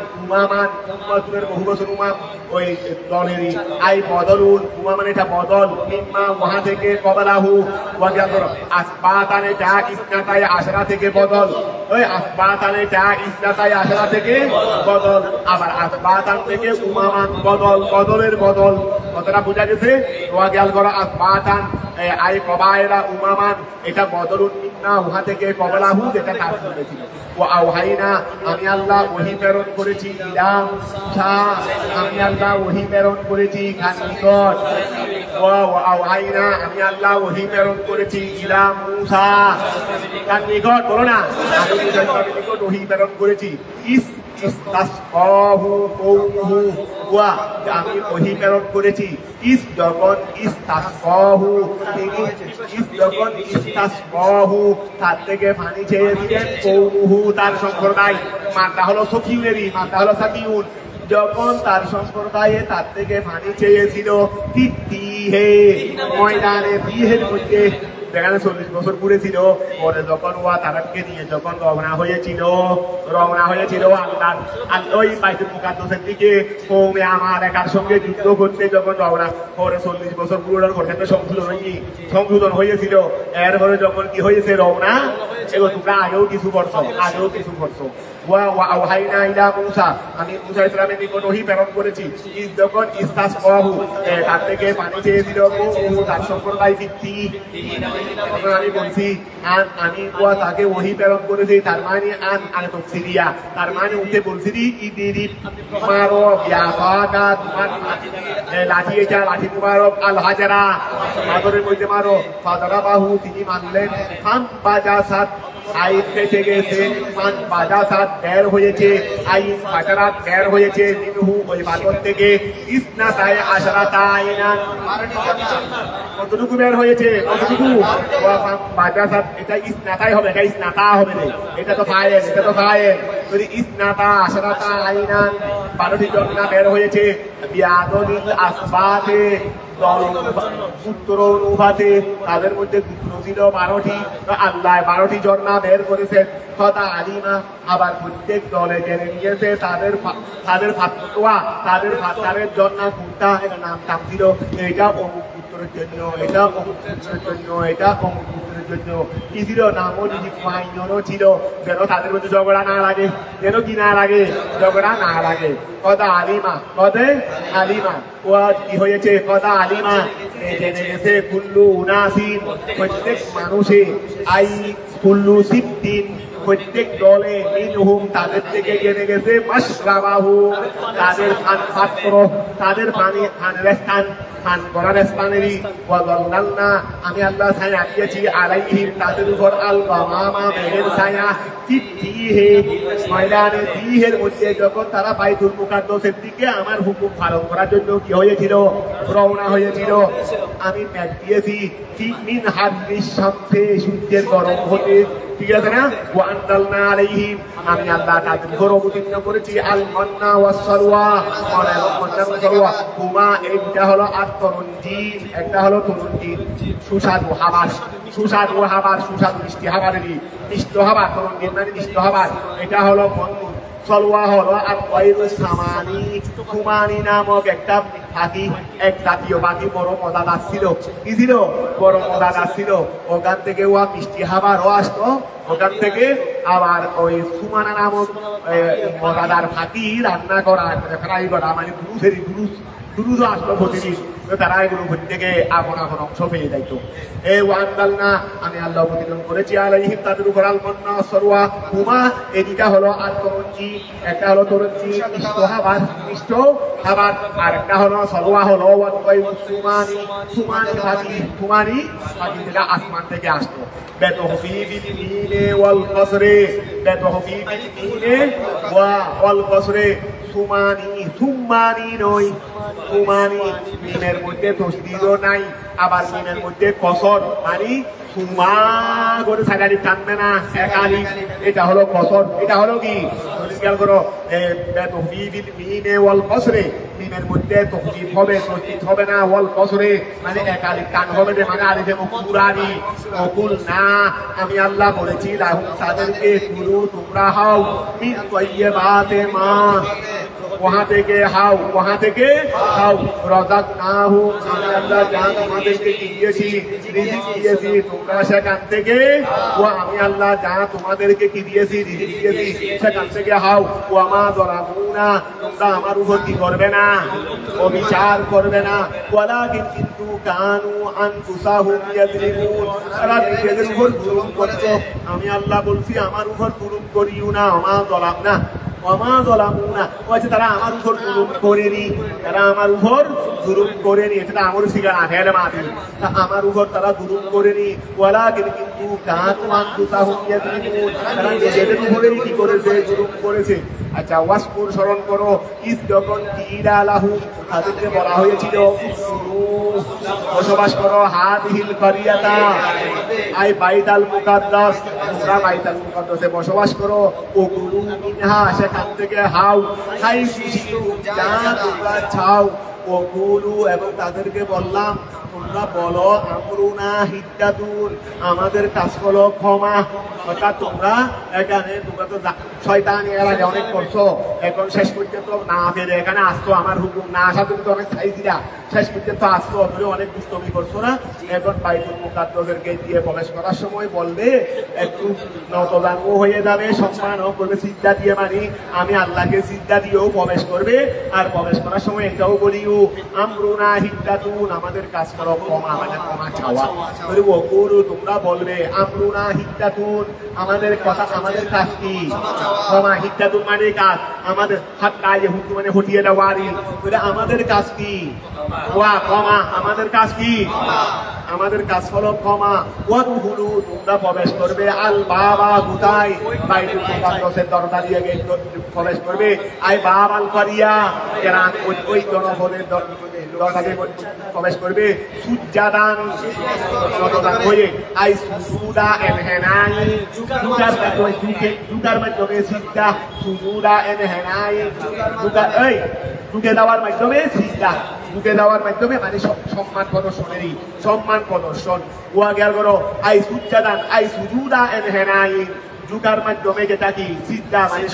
উম্মাতুনের বহু বছর উমাম ওই দলেরই। আই বদলুন উমামান এটা বদল, মিম্মা ওহা থেকে কবালাহু ওয়া গিয়াদর আসবাতানে যা ইসনাতাই আশরা থেকে বদল, ওই আসবাতানে যা ইসনাতাই আশরা থেকে বদল, আবার আসবাতান থেকে উমামান বদলের বদল। কতটা বোঝা গেছে? ওয়া গিয়াল করো আসবাতান আই কবায়েলা উমামান এটা বদলুন মিম্মা ওহা থেকে কবালাহু যেটা কাজ করেছিল। ওয়া আওহাইনা আমি আল্লাহ ওহী প্রেরণ করেছি ইলা মুসা আমি আল্লাহ ওহী প্রেরণ করেছি খান নিকট। ওয়া আওহাইনা আমি আল্লাহ ওহী প্রেরণ করেছি ইলা মুসা খান নিকট, বলো না আমি মুসার নিকট ওহী প্রেরণ করেছি। ইস্তাসকাহু কওমুহু ওয়া আমি ওহী প্রেরণ করেছি যখন ইস্তাসকাহু তার থেকে পানি চেয়েছিলেন কওমুহু তার সম্প্রদায়। মানটা হলো সকিউনেরই, মানটা হলো সাকিউন। যখন তার সম্প্রদায়ে তার থেকে পানি চেয়েছিল তিহে ময়দানে, তিহের মধ্যে যেখানে 40 বছর পুড়েছিল। পরে যখন ওয়া তারাকে নিয়ে যখন রওনা হয়েছিল আল্লাহ ওই বাইতুল মুকাদ্দাসের দিকে কওমে আমার একার সঙ্গে যুদ্ধ করতে যখন রওনা, পরে 40 বছর পুরোটার ঘটনাটা সংশোধন হয়েছিল। এরপরে যখন কি হয়েছে রওনা, এগুলো তোমরা আগেও কিছু করছো। ওয়া আওহাইনা ইলা মুসা আমি মুসা ইসলামের নিকট ওহী প্রেরণ করেছি যখন ইস্তাসকাহু তার থেকে পানি চেয়েছিল তার সম্প্রদায় আমি বলছি আমি তাকে ওহী প্রেরণ করেছি। তার মানে আনে তো সিরিয়া, তার মানে উঠে বলছি ইদিরিব মারো ইয়াফাকা তোমার লাঠি, এটা লাঠি মুবারক আল হাজারা মাদরের মধ্যে মারো। ফাদারাবাহু তিনি মানলেন। খান বাজাসাত আই ফেটে গেছে, মান বাজাসাত বের হয়েছে, আই ফাটারাত বের হয়েছে মিনহু ওই পাথর থেকে। ইসনাতাই আশরাতা আইনান কতটুকু বের হয়েছে, কতটুকু বাজাসাত এটা ইসনাতাই হবে, এটা ইসনাতা হবে না, এটা তো ফায়েল যদি ইসনাতা আশরাতা আইনান 12টি ঝর্ণা বের হয়েছে। বিয়াদনিল আসবাতে পুত্র অনুপাতে তাদের মধ্যে পুত্র ছিল 12টি। আল্লাহ 12টি ঝর্ণা বের করেছেন। কথা আলিমা আবার প্রত্যেক দলে জেনে নিয়েছে তাদের ফাতোয়া, তাদের ঝর্ণা কোনটা, এটা নাম ছিল এটা অমুক পুত্রের জন্য, এটা অমুক পুত্রের জন্য, এটা অমুক পুত্রের জন্য। কি ছিল নামও আইনও ছিল, যেন তাদের মধ্যে ঝগড়া না লাগে, যেন কি না লাগে, ঝগড়া না লাগে। কথা আলিমা ওয়া কি হয়েছে, কথা আলিমা জেনে গেছে কুল্লু উনাসিন প্রত্যেক মানুষে, আই কুল্লু সিদ্দিন প্রত্যেক দলে, মিনহুম তাদের থেকে জেনে গেছে, মাশরাবাহু তাদের পাত্র, তাদের পানির স্থান, পান করার স্থানেরই ওয়াদাল্লালনা আমি আল্লাহ ছায়া দিয়েছি আলাইহিম তাদের উপর আল গামামা মেঘের ছায়া ফিতিহে ময়দানে তিহের মধ্যে যখন তারা বাইতুল মুকাদ্দাসের দিকে আমার হুকুম পালন করার জন্য কি হয়েছিল রওনা হয়েছিল আমি মেঘ দিয়েছি মিন হাদিস শামসে সূর্যের গরম হতে ঠিক আছে না ওয়ান্দালনা আলাইহিম আমি আল্লাহ তাদের উপর অবতীর্ণ করেছি আল মান্না ওয়াস সালওয়া মান্না ওয়াস সালওয়া হুমা একটা হলো আত-তরুনজিন একটা হলো তরুনজিন সুস্বাদু খাবার সুস্বাদু খাবার সুস্বাদু মিষ্টি খাবারেরই মিষ্টি খাবার তরুনজিন মানে মিষ্টি খাবার এটা হলো মন্নু সালওয়া হলো আত-তায়রুস সামানি কুমানি নামক একটা পাখি এক জাতীয় পাখি বড় মজাদার ছিল কি ছিল বড় মজাদার ছিল ওখান থেকে ওয়া মিষ্টি খাবারও আসতো ওখান থেকে আবার ওই সুমানা নামক মজাদার পাখি রান্না করা ফ্রাই করা মানে দুরুজও আসলো প্রতিদিন তারা এগুলো থেকে আপন আপন অংশ পেয়ে যাইত এই ওয়ান্দালনা আমি আল্লাহ অবতীর্ণ করেছি আলাইহিম তাদের উপর আল মান্না সরওয়া হুমা এদিকে হলো আর তরুণজি একটা হলো তরুণজি মিষ্ট খাবার আর একটা হলো সরওয়া হলো সুমানি সুমানি পাখি যেটা আসমান থেকে আসতো বেতহফি বিল মিনে ওয়াল কসরে বেতহফি বিল মিনে ওয়াল কসরে সুমানি নয় সুমানি মিমের মধ্যে তসদিদও নাই আবার মিমের মধ্যে কসর মানে সুমা করে সাগারি টানবে না একালি এটা হলো কসর এটা হলো কি খেয়াল করো বেতহফিবিল মিনে ওয়াল কসরে মিমের মধ্যে তসদিদ হবে তসদিদ হবে না ওয়াল কসরে মানে একালি টান হবে মানে আলিফে মুকুরানি অকুল না আমি আল্লাহ বলেছি লাহুম তাদেরকে কুলু তোমরা হাও মিন তাইয়্যিবাতে মা वहां থেকে হাও রাযাকনাহু আমি আল্লাহ যা তোমাদেরকে দিয়েছি রিজিক দিয়েছি তোমরা সেখান থেকে আমি আল্লাহ যা তোমাদেরকে কি দিয়েছি রিজিক দিয়েছি সেখান থেকে হাও ওয়ামা যালামুনা তোমরা আমার উপর কি করবে না অবিচার করবে না ওয়ালাকিন কিন্তু কানু আনফুসাহুম ইয়াযলিমুন তারা নিজেদের উপর জুলুম করতো আমি আল্লাহ বলছি আমার উপর জুলুম করিও না ওমা যালামনা তারা আমার উপর জুলুম করেনি এটা আমার শিকার আখের মাটি আমার উপর তারা জুলুম করেনি ওয়ালাকিন কিন্তু কানু আনফুসাহুম ইয়াযলিমুন তারা নিজেদের উপরেই কি করেছে জুলুম করেছে আচ্ছা ওয়াসকুর স্মরণ করো ইস যখন কিলা লাহুম তাদেরকে বলা হয়েছিল বসবাস করো হাদিহিল কারিয়াতা আই বাইতুল মুকাদ্দাস তোমরা বাইতুল মুকাদ্দাসে বসবাস করো ও কুলু মিনহা সেখান থেকে হাও খাই যা তোমরা চাও ও কুলু এবং তাদেরকে বললাম তোমরা বলো আমরুনা হিদ্দাতুন আমাদের কাজ হলো ক্ষমা অর্থাৎ তোমরা এখানে তোমরা তো শয়তান এর আগে অনেক করছো এখন শেষ পর্যন্ত না ফেরে এখানে আসছো আমার হুকুম না আসা তুমি তো অনেক চাইছিলা শেষ পর্যন্ত আসছো তুমি অনেক দুষ্টমি করছো না এখন বাইতুল মুকাদ্দাসের গেট দিয়ে প্রবেশ করার সময় বলবে একটু নতজানু হয়ে যাবে সম্মানও করবে সিজদা দিয়ে মানে আমি আল্লাহকে সিজদা দিয়েও প্রবেশ করবে আর প্রবেশ করার সময় এটাও বলিও আমরুনা হিদ্দাতুন আমাদের কাজ করো ক্ষমা মানে ক্ষমা চাওয়া তোমরা বলবে আমরুনা হিদ্দাতুন আমাদের কথা আমাদের কাজ কি ক্ষমা হিদ্দাতুন মানে কাজ আমাদের হাত কাজে হুকু মানে হটিয়ে দেওয়ারি আমাদের কাজ কি ওয়া ক্ষমা আমাদের কাজ কি আমাদের কাজ হলো ক্ষমা ওয়াদহুলু তোমরা প্রবেশ করবে আল বাবা গুতাই বাইতুল মুকাদ্দাসের দরজা দিয়ে প্রবেশ করবে আই বাবাল কারিয়া এরা ওই জনপদের দরজা দিয়ে প্রবেশ করবে সুজ্জাদান নতজান হয়ে আই সুজুদা এনহেনাই দুটার মাধ্যমে সিজদা সুজুদা এনহেনাই ঢুকে দেওয়ার মাধ্যমে সিজদা ঢুকে দেওয়ার মাধ্যমে মানে সম্মান প্রদর্শনেরই সম্মান প্রদর্শন ওয়া গেল করো আই সুজ্জাদান আই সুজুদা এনহেনাই ঢুকার মাধ্যমে যেটা কি সিজদা মানে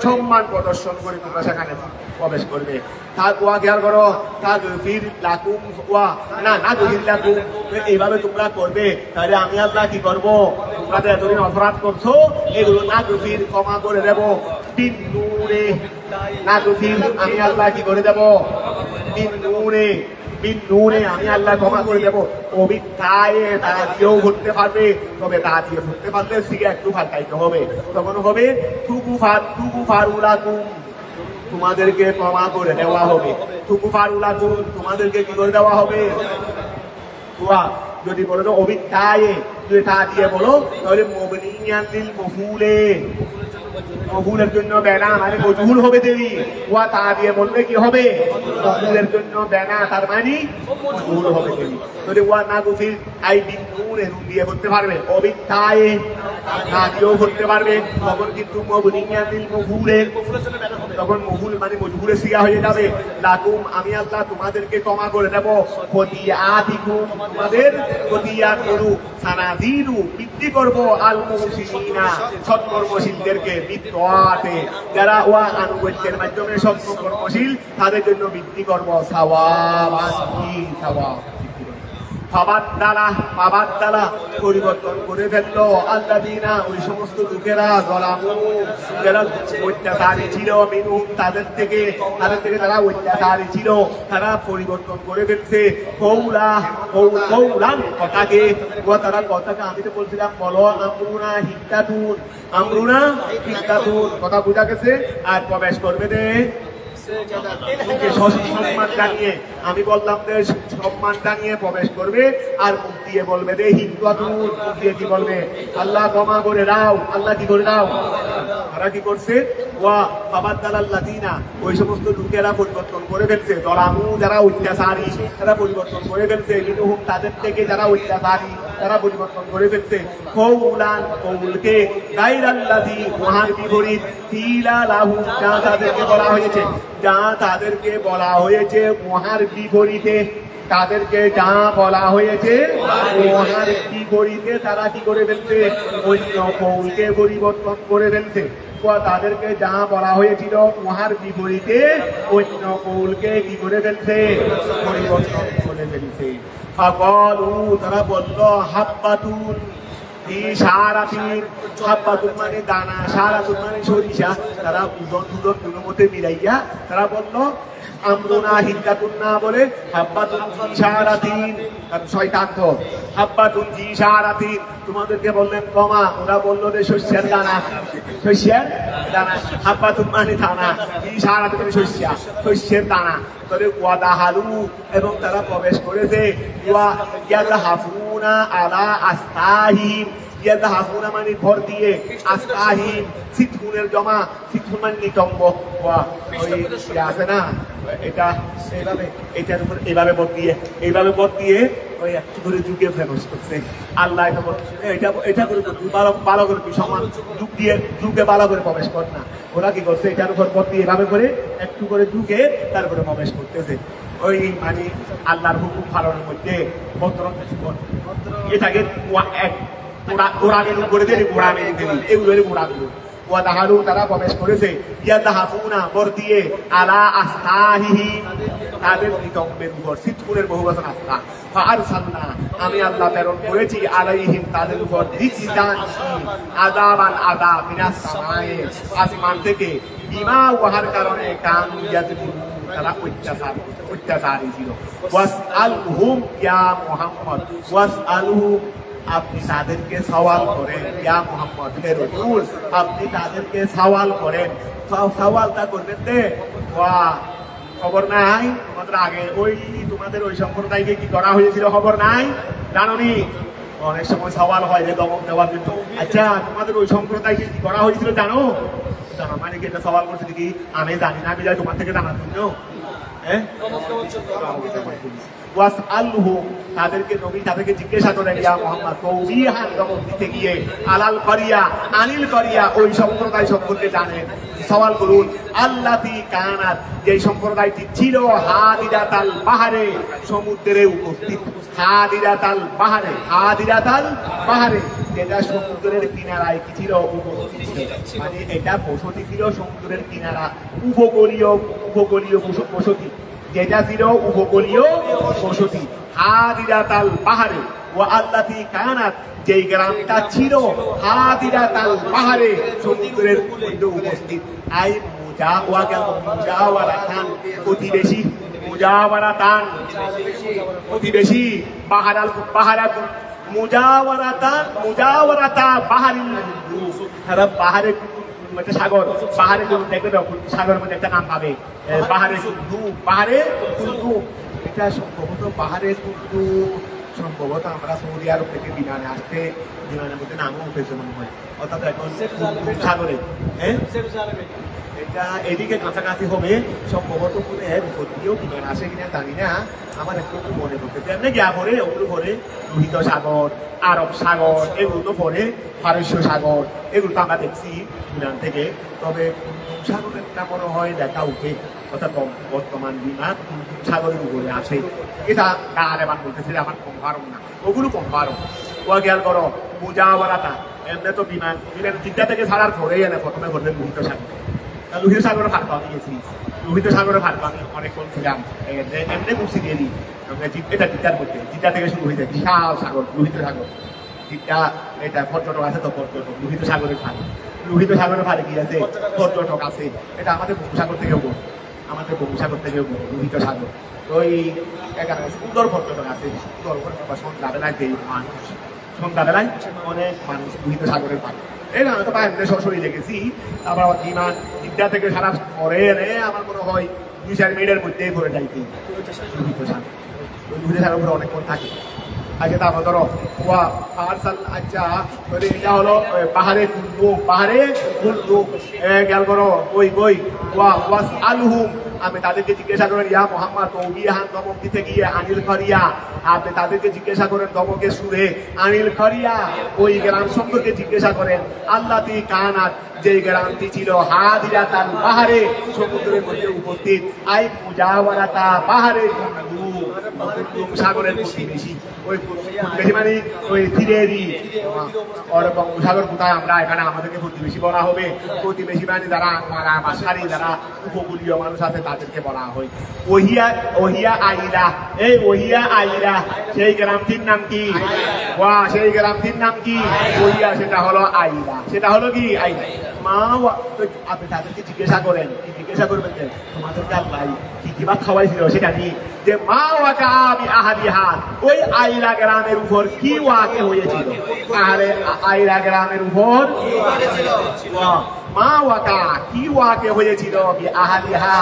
সম্মান প্রদর্শন করে তোমরা সেখানে প্রবেশ করবে থাক ওয়া খেয়াল করো থাক ফির লাকুম ওয়া না গফির লাকুম এইভাবে তোমরা করবে তাহলে আমি আল্লাহ কি করবো তোমরা তো এতদিন অপরাধ করছো এগুলো না গফির ক্ষমা করে দেবো বিন নূরে না গফির আমি আল্লাহ কি করে দেবো বিন নূরে আমি আল্লাহ ক্ষমা করে দেবো অবিতায়ে তারা দিয়েও ঘুরতে পারবে তবে তা দিয়ে ঘুরতে পারলে সিগে একটু ফাটাইতে হবে তখন হবে তোমাদেরকে ক্ষমা করে দেওয়া হবে। তুকুফারুলাকুম তোমাদেরকে কি করে দেওয়া হবে? যদি বলো তো অবিত্তায়ে, যদি তা দিয়ে বলো তাহলে মুবনিয়ান লিল মফুলে, মফুলের জন্য বেনা মানে মজহুল হবে দেরি। ওয়া তা দিয়ে বললে কি হবে? মফুলের জন্য বেনা, তার মানে মজহুল হবে দেরি। যদি ওয়া না গুফির আই বিন নুনে নুন দিয়ে করতে পারবে, অবিত্তায়ে না দিয়েও করতে পারবে, তখন কিন্তু মুবনিয়ান লিল মফুলে, তখন মফুল মানে মজহুলে সিগা হয়ে যাবে। লাকুম আমি আল্লাহ তোমাদেরকে ক্ষমা করে দেব, খতিয়াতিকুম তোমাদের খতিয়াত করু, সানাজিরু বৃদ্ধি করব আল মুহসিনিনা সৎকর্মশীলদেরকে, বিত্তাতে যারা ওয়া আনুগত্যের মাধ্যমে সৎকর্মশীল তাদের জন্য বৃদ্ধি করব সাওয়াবান সাওয়াব। ফাবাদ্দালা পরিবর্তন করে ফেললো আল্লাযীনা ওই সমস্ত লোকেরা যালামু যারা অত্যাচারী ছিল, মিনহুম তাদের থেকে তারা অত্যাচারী ছিল, তারা পরিবর্তন করে ফেলছে কৌলান কথাকে। তারা কথাকে আমি তো বলছিলাম বলো আমরুনা হিত্তাতুন কথা বোঝা গেছে। আর প্রবেশ করবে দে সম্মান জানিয়ে, আমি বললাম যে সম্মান জানিয়ে প্রবেশ করবে, আর মুখ দিয়ে বলবে দে হিন্দুয়াতুন, মুখ দিয়ে কি বলবে? আল্লাহ ক্ষমা করে দাও, আল্লাহ কি করে দাও। তারা কি করছে? ওয়া ফাবাদ্দালাল্লাযীনা ওই সমস্ত লোকেরা পরিবর্তন করে ফেলছে, যালামু যারা অত্যাচারী তারা পরিবর্তন করে ফেলছে, মিনহুম তাদের থেকে যারা অত্যাচারী তারা পরিবর্তন করে ফেলছে কৌলান কৌলকে গায়রাল্লাযী মহান বিপরীত কিলা লাহু যা তাদেরকে বলা হয়েছে, যা তাদেরকে বলা হয়েছে মহার বিপরীতে, তাদেরকে যা বলা হয়েছে মহার বিপরীতে তারা কি করে ফেলছে? অন্য কৌলকে পরিবর্তন করে ফেলছে। তাদেরকে যা বলা হয়েছিল মহার বিপরীতে অন্য কৌলকে কি করে ফেলছে? পরিবর্তন করে ফেলছে। ফাকালু তারা বলল হাব্বাতুন ফি শারাতিন, হাব্বাতুন মানে দানা, শারাতুন মানে সরিষা। তারা উদন দুটোর মধ্যে মিলাইয়া তারা বলল আমরুনা হিদ্দাতুন না বলে হাব্বাতুন ফি শারাতিন, শয়তান তো হাব্বাতুন ফি শারাতিন তোমাদেরকে বললেন ক্ষমা, ওরা বললো যে শস্যের দানা, শস্যের দানা, হাব্বাতুন মানে দানা, ফি শারাতিন মানে শস্যের দানা। তবে ওয়াদাহালু এবং তারা প্রবেশ করেছে, ইয়াদহাফুনা আলা আস্তাহিম, ইয়াদহাফুনা মানে ভর দিয়ে, আস্তাহিম সিতহুনের জমা, সিতহুন মানে নিতম্ব, ওই আছে না এটা এইভাবে, এটার উপর এইভাবে ভর দিয়ে ওই একটু করে যুগে ফেরত করছে আল্লাহ। এটা করে ভালো করে সমান যুগে ভালো করে প্রবেশ কর না, ওরা কি করছে এটার উপর ভর দিয়ে এভাবে করে একটু করে যুগে তারপরে প্রবেশ করতেছে। ওই মানে আল্লাহর হুকুম পালনের মধ্যে এটাকে গোড়াগুলো করে দিলি, গোড়া মেরে দিলি, এগুলো গোড়াগুলো ওয়াদাহালু তারা প্রবেশ করেছে, ইয়াদহাফুনা বর দিয়ে আলা আস্তাহিহি তাদের নিতম্বের উপর, সিতহুনের বহুবচন আস্থা। ফাআরসালনা আমি আল্লাহ প্রেরণ করেছি আলাইহিম তাদের উপর রিজজান আযাবান আযাব মিনাস সামায়ে আসমান থেকে, বিমা ওয়াহার কারণে কানু ইয়াজলিমুন তারা অত্যাচারী ছিল। ওয়াসআলহুম ইয়া মুহাম্মদ, ওয়াসআলহুম আপনি তাদেরকে সওয়াল করেন, ইয়া মুহাম্মদ হে রাসূল আপনি তাদেরকে সওয়াল করেন। সওয়ালটা করবেন দে খবর নাই তোমাদের আগে ওই তোমাদের ওই সম্প্রদায়কে কি করা হয়েছিল খবর নাই জানোনি? অনেক সময় সওয়াল হয় যে দমক দেওয়ার জন্য। আচ্ছা তোমাদের ওই সম্প্রদায়কে কি করা হয়েছিল জানো? জানো মানে কি এটা সওয়াল করছে কি? আমি জানি না, আমি যাই তোমার থেকে জানার জন্য। তাদেরকে নবী তাদেরকে জিজ্ঞাসা করেন ইয়া মুহাম্মদ তৌবিহান দমক দিতে গিয়ে আলাল করিয়া আনিল করিয়া ওই সম্প্রদায় সম্পর্কে জানেন, সওয়াল করুন। আল্লাতি কানাত যে সম্প্রদায়টি ছিল হাদিরাতাল বাহারে সমুদ্রে উপস্থিত, হাদিরাতাল বাহারে যেটা সমুদ্রের কিনারায় কি ছিল? উপস্থিত ছিল, মানে এটা বসতি ছিল সমুদ্রের কিনারা, উপকূলীয় বসতি, যেটা ছিল উপকূলীয় বসতি। হাদিরাতাল বাহারে ওয়া আল্লাতি কানাত যেই গ্রামটা ছিল হাদিরাতাল বাহারে সমুদ্রের মধ্যে উপস্থিত। আই মুজাওয়ারাতান প্রতিবেশী, প্রতিবেশী, মুজাওয়ারাতা বাহারিল, তারা একটা সাগর পাহাড়ে দেখবে সাগরের মধ্যে একটা নাম পাবে পাহাড়ে কুন্দু পাহাড়ে কুন্দু এটা সম্ভবত পাহাড়ে কুন্দু সম্ভবত আমরা সৌদি আরব থেকে বিমানে আসতে বিমানের মধ্যে নামও উঠেছে মনে হয় অর্থাৎ এখন সাগরে হ্যাঁ এটা এদিকে কাছাকাছি হবে সম্ভবত করে সত্যিও বিমান আসে কিনা জানি না আমার একটু মনে করতেছে এমনি গিয়া পরে ওগুলো পরে লোহিত সাগর আরব সাগর এগুলো তো পরে পারস্য সাগর এগুলো তো আমরা দেখছি বিমান থেকে তবে সাগরেরটা মনে হয় দেখা উঠে অর্থাৎ বর্তমান বিমান সাগরের উপরে আছে এটা আর এবার বলতেছে আমার কম পারো না ওগুলো কম পারো ও খেয়াল করো মুজাওয়ারাতা এমনি তো বিমান চিন্তা থেকে ছাড়ার পরেই এনে প্রথমে করলেন লোহিত সাগর লোহিত সাগরের ভারত আমি গেছি লোহিত সাগরের ভারত আমি অনেকক্ষণ ছিলাম এমনি মুক্তি দিয়ে দিই এটা জিদ্দার মধ্যে জিদ্দা থেকে শুরু হয়ে যায় বিশাল সাগর লোহিত সাগর জিদ্দা এটা পর্যটক আছে তো পর্যটক লোহিত সাগরের ভারত লোহিত সাগরের ভারে কি আছে পর্যটক আছে এটা আমাদের বঙ্গোসাগর থেকেও বল আমাদের বঙ্গোসাগর থেকেও বল লোহিত সাগর তো এই এখানে সুন্দর পর্যটক আছে সুন্দর সন্ধ্যাবেলায় যে মানুষ সন্ধ্যাবেলায় অনেক মানুষ লোহিত সাগরের ভারে এই না আমি তো বাইরে সরাসরি দেখেছি তারপর আমার বিমান জিদ্দা থেকে সারা পরে এনে আমার মনে হয় 2-4 মিনিটের মধ্যেই পরে যাইতে লোহিত সাগর লোহিত সাগর উপরে অনেকক্ষণ থাকে আগে তারপর ধরো ওয়া পাহাড় আচ্ছা এটা হলো পাহাড়ে কুন্দু খেয়াল করো ওই ওয়াস আলহুম আপনি তাদেরকে জিজ্ঞাসা করেন ইয়া মোহাম্মদ ওবিয়াহান দমক দিতে গিয়ে আনিল খরিয়া আপনি তাদেরকে জিজ্ঞাসা করেন দমকের সুরে আনিল খরিয়া ওই গ্রাম সম্পর্কে জিজ্ঞাসা করেন আল্লাতি কানাত যে গ্রামটি ছিল হাদিরাতাল পাহাড়ে সমুদ্রের মধ্যে উপস্থিত আই মুজাওয়ারাতা পাহাড়ে কুন্দু সাগরের প্রতিবেশী ওই প্রতিবেশী মানে ওই তীরেরই ওর বঙ্গোসাগর কোথায় আমরা এখানে আমাদেরকে প্রতিবেশী বলা হবে প্রতিবেশী মানে যারা মারা বাসারি যারা উপকূলীয় মানুষ আছে তাদেরকে বলা হয় ওহিয়া আইরা এই ওহিয়া আইরা সেই গ্রামটির নাম কি সেই গ্রামটির নাম কি ওহিয়া সেটা হলো আইরা সেটা হলো কি আইরা মা আপনি তাদেরকে জিজ্ঞাসা করেন কি জিজ্ঞাসা করবেন তোমাদেরকে আল্লাহ কি ভাত খাওয়াইছিল সেটা নিয়ে যে মা ওয়াকা আমি আহাদিহা ওই আইলা গ্রামের উপর কি ওয়াকে হয়েছিল তাহলে আইলা গ্রামের উপর মা ওয়াকা কি ওয়াকে হয়েছিল আহাদিহা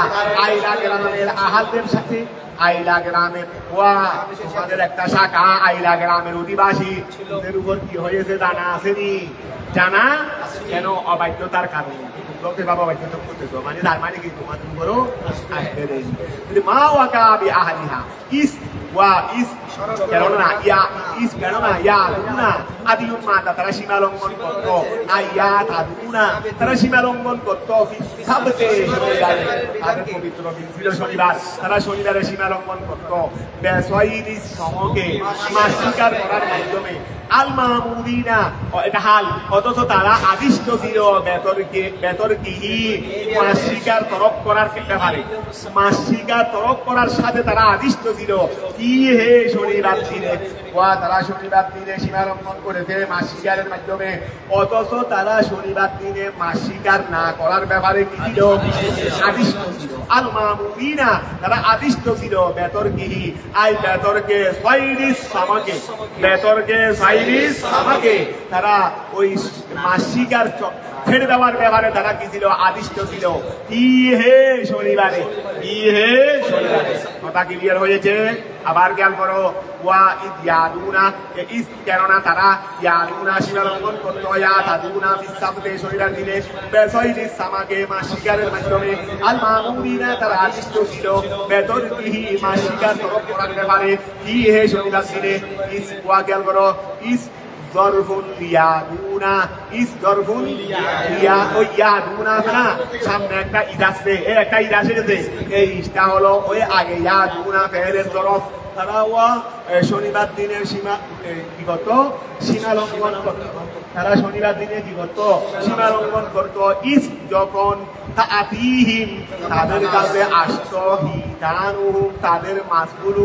আইলা গ্রামের আহালদের সাথে আইলা গ্রামের তোমাদের একটা শাখা আইলা গ্রামের অধিবাসী ওদের উপর কি হয়েছে জানা আসেনি জানা কেন অবাধ্যতার কারণে লোকে বাবা বাধ্যতা করতেছো মানে তার মানে কি তোমাদের উপরও আসবে যদি মা ওয়াকা বি আহলিহা ইস কেননা ইয়া দুনা আদিউন মাতা তারা সীমা লঙ্ঘন করতো আইয়া তাদুনা তারা সীমা লঙ্ঘন করতো সাবতে তাদের পবিত্র দিন ছিল শনিবার তারা শনিবারে সীমা লঙ্ঘন করতো বেসওয়াইদি সমকে মাছ শিকার করার মাধ্যমে আল মামুদিনা এটা হাল অথচ তারা আদিষ্ট ছিল বেতরকিহি মাছ শিকার তরফ করার ব্যাপারে মাছ শিকার তরফ করার সাথে তারা আদিষ্ট ছিল কি হে শনিবার দিনে তারা শনিবার দিনে সীমা লঙ্ঘন করেছে মাছ শিকারের মাধ্যমে অথচ তারা শনিবার দিনে মাছ শিকার না করার ব্যাপারে কি ছিল আদিষ্ট ছিল আল মামুদিনা তারা আদিষ্ট ছিল বেতরকিহি আই বেতরকে সাইরিস সামাকে বেতরকে সাইরিস সামাকে তারা ওই মাছ শিকার ছেড়ে দেওয়ার ব্যাপারে তারা কি ছিল আদিষ্ট ছিল কি হে শনিবারে কথা ক্লিয়ার হয়েছে আবার খেয়াল করো ওয়া ইয়াদুনা ইস কেননা তারা ইয়াদুনা সীমা লঙ্ঘন করতো ইয়াদুনা ফিসাবতে শনিবার দিনে বেসাইরিস সামাকে মাছ শিকারের মাধ্যমে আল মামুদিনা তারা আদিষ্ট ছিল বেতরকিহি মাছ শিকার তরফ করার ব্যাপারে কি হে শনিবার দিনে ইস ওয়া খেয়াল করো ইস জরফুন ইয়াদুনা ইস জরফুন ইয়াদুনা না সামনে একটা ঈদ আসছে একটা ঈদ আসে গেছে এই ঈদটা হলো ওই আগে ইয়াদুনা ফেরের জরফ তারা শনিবার দিনের সীমা কি করতো সীমা লঙ্ঘন করতো তারা শনিবার দিনে কি করতো সীমা লঙ্ঘন করতো ইস যখন তাদের কাছে আসতো হিতানুহুম তাদের মাছগুলো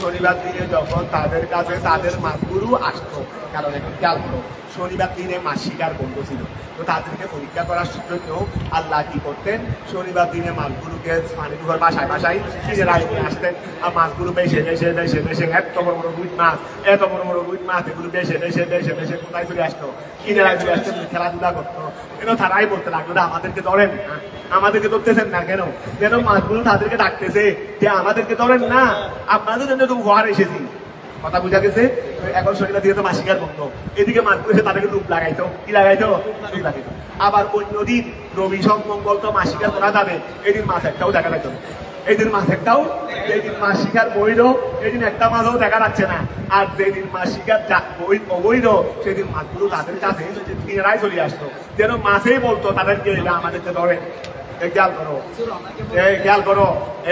শনিবার দিনে যখন তাদের কাছে তাদের মাছগুলো আসতো কারণ এখন খেয়াল করো শনিবার দিনে মাছ শিকার বন্ধ ছিল তো তাদেরকে পরীক্ষা করার জন্য আল্লাহ কি করতেন, শনিবার দিনে মাছগুলোকে পানির বাসায় বাসায় নিজেরাই নিয়ে আসতেন। আর মাছগুলো বেশে বেশে বেশে বেশে এত বড় বড় রুই মাছ, এত বড় বড় রুই মাছ, এগুলো বেশে বেশে বেশে বেশে কোথায় চলে আসতো, কিনারায় চলে আসতো, খেলাধুলা করতো। কেন তারাই বলতে লাগলো না আমাদেরকে ধরেন না, আমাদেরকে ধরতেছেন না কেন? যেন মাছগুলো তাদেরকে ডাকতেছে যে আমাদেরকে ধরেন না, আপনাদের জন্য তো উপহার এসেছি। কথা বুঝা গেছে? এখন শনিবার দিকে তো মাসিকার বন্ধ, এদিকে মাছগুলো এসে তাদেরকে ডুব লাগাইতো, কি লাগাইতো? ডুব লাগাইতো। আবার অন্যদিন রবি সোম মঙ্গল তো মাসিকার করা যাবে, এদিন মাছ একটাও দেখা যাইতো না, এইদিন মাছ একটাও, যেদিন মাছ শিকার বৈধ এদিন একটা মাছও দেখা যাচ্ছে না। আর যেদিন মাছ শিকার অবৈধ সেদিন মাছগুলো তাদের কাছে কিনারায় চলে আসতো, যেন মাছেই বলতো তাদেরকে আমাদেরকে ধরে। খেয়াল করো, খেয়াল করো,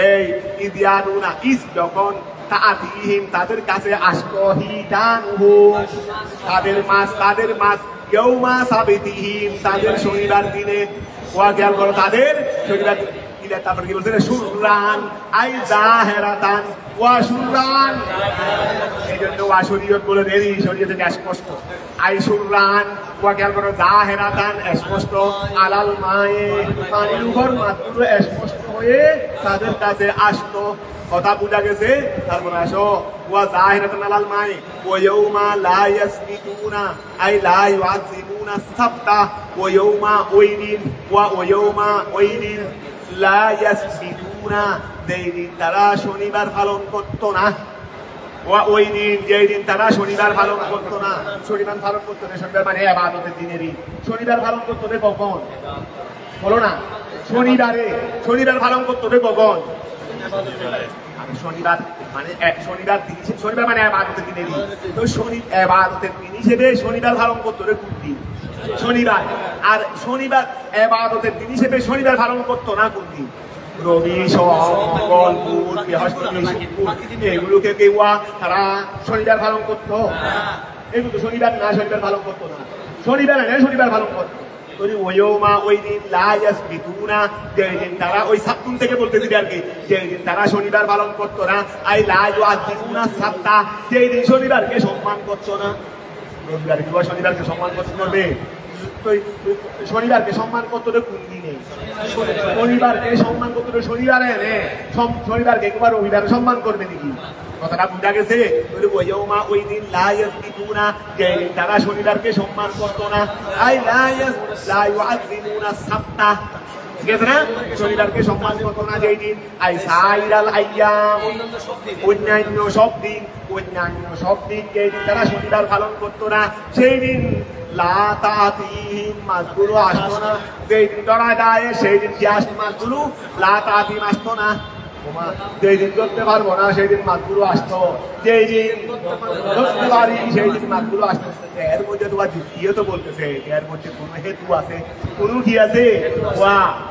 এই ইদিয়ানুনা ইস যখন তাদের কাছে আসতো তাদের মাছ কেউ মাছ আবেদিহীন তাদের শনিবার দিনে, খেয়াল করো তাদের শনিবার তারপরে কি বলছে সুররান আই জাহেরাতান ওয়া সুররান, এই জন্য ওয়া শরীয়ত বলে দেরি, শরীয়ত থেকে স্পষ্ট আই সুররান ওয়া খেয়াল করো জাহেরাতান স্পষ্ট আলাল মায়ে পানির উপর মাত্র স্পষ্ট হয়ে তাদের কাছে আসতো। কথা বুঝা গেছে? তারপরে আসো ওয়া জাহিরাতান আলাল মাই ওয়া ইয়াউমা লা ইয়াসবিতুনা আই লা ইউআযিমুনা সাবতা ওয়া ইয়াউমা ওয়াইদিন ওয়া ইয়াউমা ওয়াইদিন লা ইয়াসবিতুনা, যেই দিন তারা শনিবার পালন করতো না, ওয়া ওয়াইদিন যেই দিন তারা শনিবার পালন করতো না। শনিবার পালন করতো না, শনিবার মানে ইবাদতের দিনেরই। শনিবার পালন করতো না কখন? বলো না, শনিবারে। শনিবার পালন করতো না কখন? শনিবার মানে শনিবার দিন, শনিবার মানে ইবাদতের দিনেরই। তো ইবাদতের দিন হিসেবে শনিবার পালন করতো না কোন দিন? শনিবার। আর শনিবার ইবাদতের দিন হিসেবে শনিবার পালন করতো না কোন দিন? রবি সোম মঙ্গল বুধ বৃহস্পতি শুক্র, এগুলোকে কেউ তারা শনিবার পালন করতো? এগুলো শনিবার না, শনিবার পালন করতো না। শনিবার না, শনিবার পালন করতো। তারা ওই সাপ্তুন থেকে বলতেছি আর কি, যেদিন তারা শনিবার পালন করতো না, আই লাইনা সাপ্তা, যেই দিন শনিবারকে সম্মান করতো না। রবিবার কি শনিবারকে সম্মান করবে? শনিবারকে সম্মান করতো কোন দিনে? শনিবারকে সম্মান করতো শনিবারে, শনিবারকে একবার রবিবারে সম্মান করবে নাকি? কথাটা বুঝা গেছে? ওই দিন যেদিন তারা শনিবারকে সম্মান করতো না, আই লা ইউআযিমুনা সাবতা, ঠিক আছে না? শনিবারকে সম্মান করতো না যেই দিন, আই সাইরাল আইয়াম, অন্যান্য সব দিন, অন্যান্য সব দিন যেই দিন তারা শনিবার পালন করতো না সেই দিন লা তাতিহিম মাছগুলো আসতো না। যেই দিন ধরা যায় সেই দিন কি আসতো মাছগুলো? লা তাতিহিম আসতো না। যেই দিন করতে পারবো না সেই দিন মাছগুলো আসতো, যেই দিন ধরতে পারি সেই দিন মাছগুলো আসতো। এর মধ্যে তোমার যুক্তিও তো বলতেছে, এর মধ্যে কোনো হেতু আছে? কোনো কি আছে?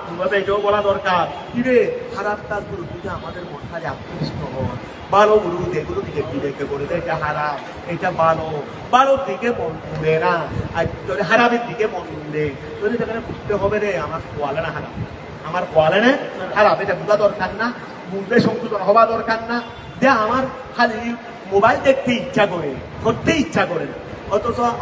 তোমরা তো এটাও বলা দরকার কি রে খারাপ কাজগুলো বুঝে আমাদের মন খালি আকৃষ্ট হয়, ভালো গুলো যেগুলো দিকে বিবেকে করে দেয় এটা হারাম, এটা ভালো, ভালোর দিকে মন ঘুরে না, আর তোর হারামের দিকে মন ঘুরে। তোর সেখানে বুঝতে হবে রে আমার কোয়ালে না হারাম, আমার কোয়ালে না হারাম, এটা বোঝা দরকার না, বুঝতে সংশোধন হওয়া দরকার না যে আমার খালি মোবাইল দেখতে ইচ্ছা করে, করতে ইচ্ছা করে না,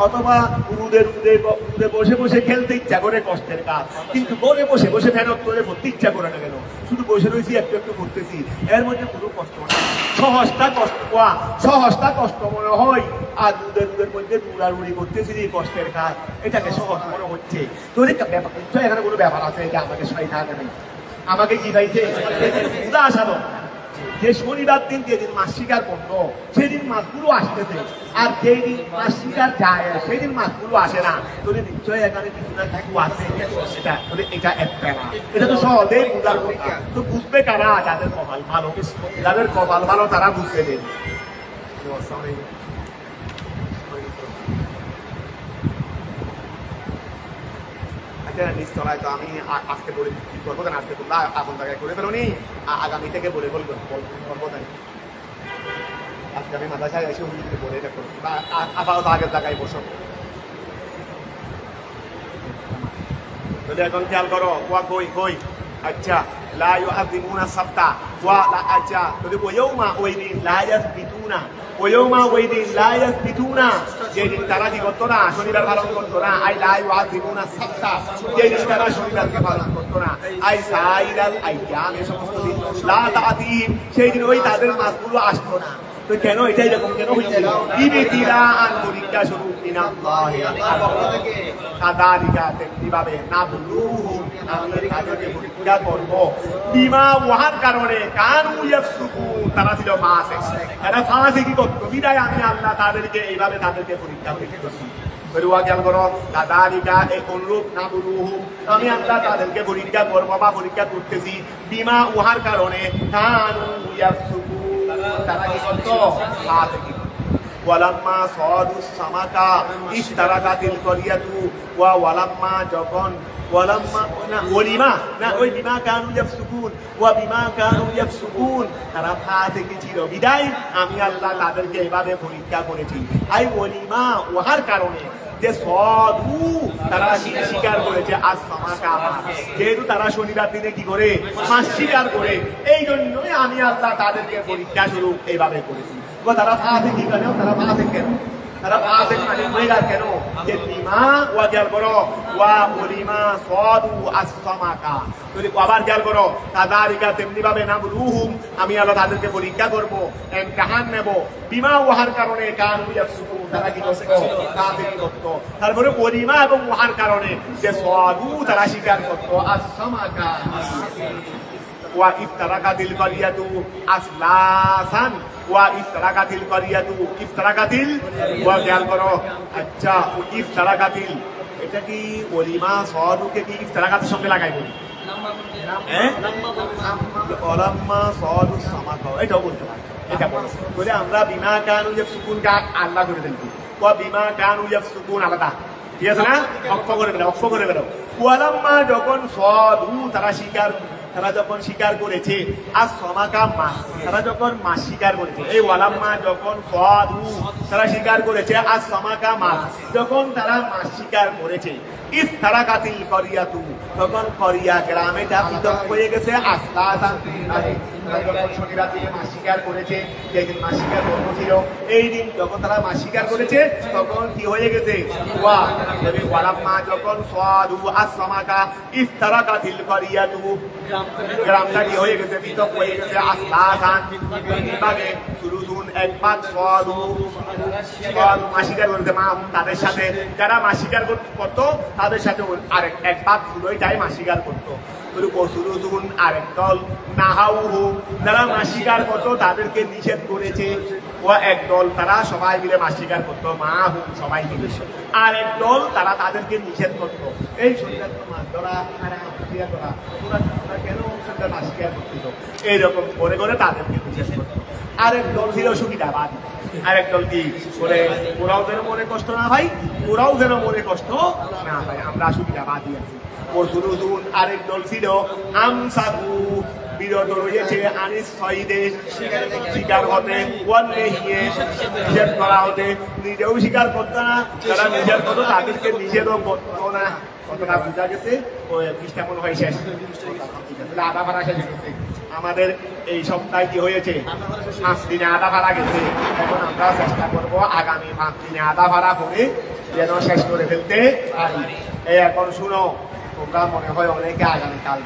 অথবা রুদে বসে বসে খেলতে ইচ্ছা করে কষ্টের কাজ, কিন্তু বলে বসে বসে ফেরত করে পড়তে ইচ্ছা করে না কেন? শুধু বসে রয়েছি একটু একটু করতেছি, এর মধ্যে কোনো কষ্ট না, সহজটা কষ্ট মনে হয়। আর রুদের মধ্যে দৌড়াদৌড়ি করতেছি কষ্টের কাজ, এটাকে সহজ মনে হচ্ছে। তোর ব্যাপার এখানে কোনো ব্যাপার আছে এটা আমাকে সবাই থাকে নাই, আমাকে কি চাইছে উদাসাধন যে শনিবার দিন যেদিন মাছ শিকার বন্ধ সেদিন মাছগুলো আসতেছে, আর যেই দিন মাছ শিকার যায় সেদিন মাছগুলো আসে না। তোর নিশ্চয়ই এখানে কিছু না কিছু আছে, এটা একটা না, এটা তো সহজেই বুঝার কথা। তো বুঝবে কারা? যাদের কপাল ভালো, যাদের কপাল ভালো তারা বুঝতে দেবে। নিশ্চয় তো আমি আজকে বলে করবো না, আজকে তোমরা আপন জায়গায় করে ফেলো নি, আগামী থেকে বলে বলবো না। আজকে আমি মাদ্রাসায় এসে হুজুরকে বলে এটা করবো, আপাতত আগের জায়গায় বসো। এখন খেয়াল করো, কই আচ্ছা লা ইউআযিমুনা সাবতা আচ্ছা যদি ওয়াইউমা ওয়াইদিন লা ইয়াসবিতুনা, ওয়াইউমা ওয়াইদিন লা ইয়াসবিতুনা, যেদিন তারা কি করতো না, শনিবার পালন করতো না, আই লাই ওয়াজিবুনা সাত্তা, যেদিন তারা শনিবারকে পালন করতো না, আই সাইরাল আইয়াম, এই সমস্ত দিন লা তাতিহিম, সেই দিন ওই তাদের মাসগুলো আসতো না। তো কেন এটা এরকম কেন হয়েছিল? ইবতিলাআন, পরীক্ষা স্বরূপ, মিনাল্লাহি, কাদালিকা, তেমনিভাবে নাবলুহুম, আমি তাদেরকে পরীক্ষা করব, বিমা, উহার কারণে, কানু ইয়াফসুকুন, তারা ছিল ফাসিক, তারা ফাসিকি করতো, বিদায় আমি আল্লাহ তাদেরকে এইভাবে তাদেরকে পরীক্ষা করতেছি। বলুয়া খেয়াল করো, কাদালিকা, এই অনুরূপ, নাবলুহুম, আমি আল্লাহ তাদেরকে পরীক্ষা করব বা পরীক্ষা করতেছি, বিমা, উহার কারণে, কানু ইয়াফসুকুন, তারা কি করতো? ফাসিকি। ওয়ালাম্মা সাদুস সামাকা ইশতারাকাতিল করিয়াতু, ওয়ালাম্মা, যখন, ওয়ালাম্মা না ওলিমা না, ওই বিমা কানু ইয়াফসুকুন, বিমা কানু ইয়াফসুকুন, তারা ফাসিকি ছিল বিদায় আমি আল্লাহ তাদেরকে এভাবে পরীক্ষা করেছি। আই ওলিমা, উহার কারণে, যে সদু, তারা স্বীকার করেছে, আজ সামাকা, যেহেতু তারা শনিবার দিনে কি করে? মাস স্বীকার করে, এই জন্যই আমি আল্লাহ তাদেরকে পরীক্ষা স্বরূপ এইভাবে করেছি। তারা ফাসিকি কেন? তারা ফাসিক কেন? তারা ফাসিক মানে গুনাহগার কেন? যে লিমা, ওয়া খেয়াল করো, ওয়া ওলিমা সাদু আস-সামাকা, যদি আবার খেয়াল করো, কাযালিকা, তেমনি ভাবে, নাবলুহুম, আমি আল্লাহ তাদেরকে পরীক্ষা করব, ইমতিহান নেব, বিমা, উহার কারণে, কানু ইয়াফসুকুন, তারা কি করতো? ফাসিকি করতো। তারপরে ওলিমা এবং উহার কারণে, যে সাদু, তারা স্বীকার করতো, আস-সামাকা, ওয়া ইফতারাকাতিল করিয়াতু আসলাসান, ওয়া ইফতারাকাতিল করিয়াতু, ইফতারাকাতিল, ওয়া খেয়াল করো, আচ্ছা, ইফতারাকাতিল, এটা কি ওলিমা সাদুকে কি ইফতারাকাতের সঙ্গে লাগাই বলি? ওলাম্মা সাদুস সামাকা, এটাও বলতে পারি, এটা বলে আমরা বিমা কানু ইয়াফসুকুন কাক আল্লাহ করে দিয়েছি, ওয়া বিমা কানু ইয়াফসুকুন আলাদা, ঠিক আছে না? অক্ষ করে বেরো, অক্ষ করে বেরো। ওয়ালাম্মা, যখন সাদু, তারা যখন স্বীকার করেছে, আর সমাকা, মাস, তারা যখন মাস স্বীকার করেছে, এই ওয়ালাম্মা, যখন সাদু, তারা স্বীকার করেছে, আর সমাকা, মাস, যখন তারা মাস স্বীকার করেছে, ইফতারাকাতিল করিয়াতু, তখন করিয়া গ্রামেটা পৃথক হয়ে গেছে, আসলাসান, যখন শনিবার দিনে মাস স্বীকার করেছে, যেদিন মাস স্বীকার কর্ম ছিল, এই দিন যখন তারা মাস স্বীকার করেছে, তখন কি হয়ে গেছে? ওয়ালাম্মা, যখন সাদু আস-সামাকা ইফতারাকাতিল করিয়াতু, গ্রামটা কি হয়ে গেছে? পৃথক হয়ে গেছে, আসলাসান, বিভাগে, সুলুসুন, এক ভাগ, সাদু, মাস স্বীকার করেছে, মা তাদের সাথে, যারা মাস স্বীকার করতো তাদের সাথে আরেক এক ভাগ ষোলোটাই মাস স্বীকার করতো। আরেক দল, নাহাউহু, যারা মাস স্বীকার করতো তাদেরকে নিষেধ করেছে, ও এক দল, তারা সবাই মিলে মাস স্বীকার করতো, মাহু, সবাই মিলে, আর এক দল, তারা তাদেরকে নিষেধ করতো, এই সন্ধ্যার মাছ ধরা, তোরা কেন সন্ধ্যার মাস স্বীকার করতেছ, এইরকম করে করে তাদেরকে নিষেধ করতো। আরেক দল ছিল সুবিধাবাদী, আরেক দল কি বলে, ওরাও যেন মনে কষ্ট না ভাই, ওরাও যেন মনে কষ্ট না ভাই, আমরা সুবিধাবাদী আছি। আরেক দল ছিল আমসাকু, বিরত রয়েছে, আনিস সঈদে, শিকার হতে, নিষেধ করা হতে, নিজেও স্বীকার করতো না, তারা নিষেধ করতো, তাদেরকে নিষেধও করতো না। কতটা বোঝা গেছে? ওই খ্রিস্টা মনে হয় শেষ, আধা ভাড়া শেষ গেছে আমাদের এই সপ্তাহে। কি হয়েছে? 5 দিনে আধা ভাড়া গেছে। এখন আমরা চেষ্টা করবো আগামী 5 দিনে আধা ভাড়া করে যেন শেষ করে ফেলতে পারি। এখন শুনো, তোমরা মনে হয় অনেকে আগামীকাল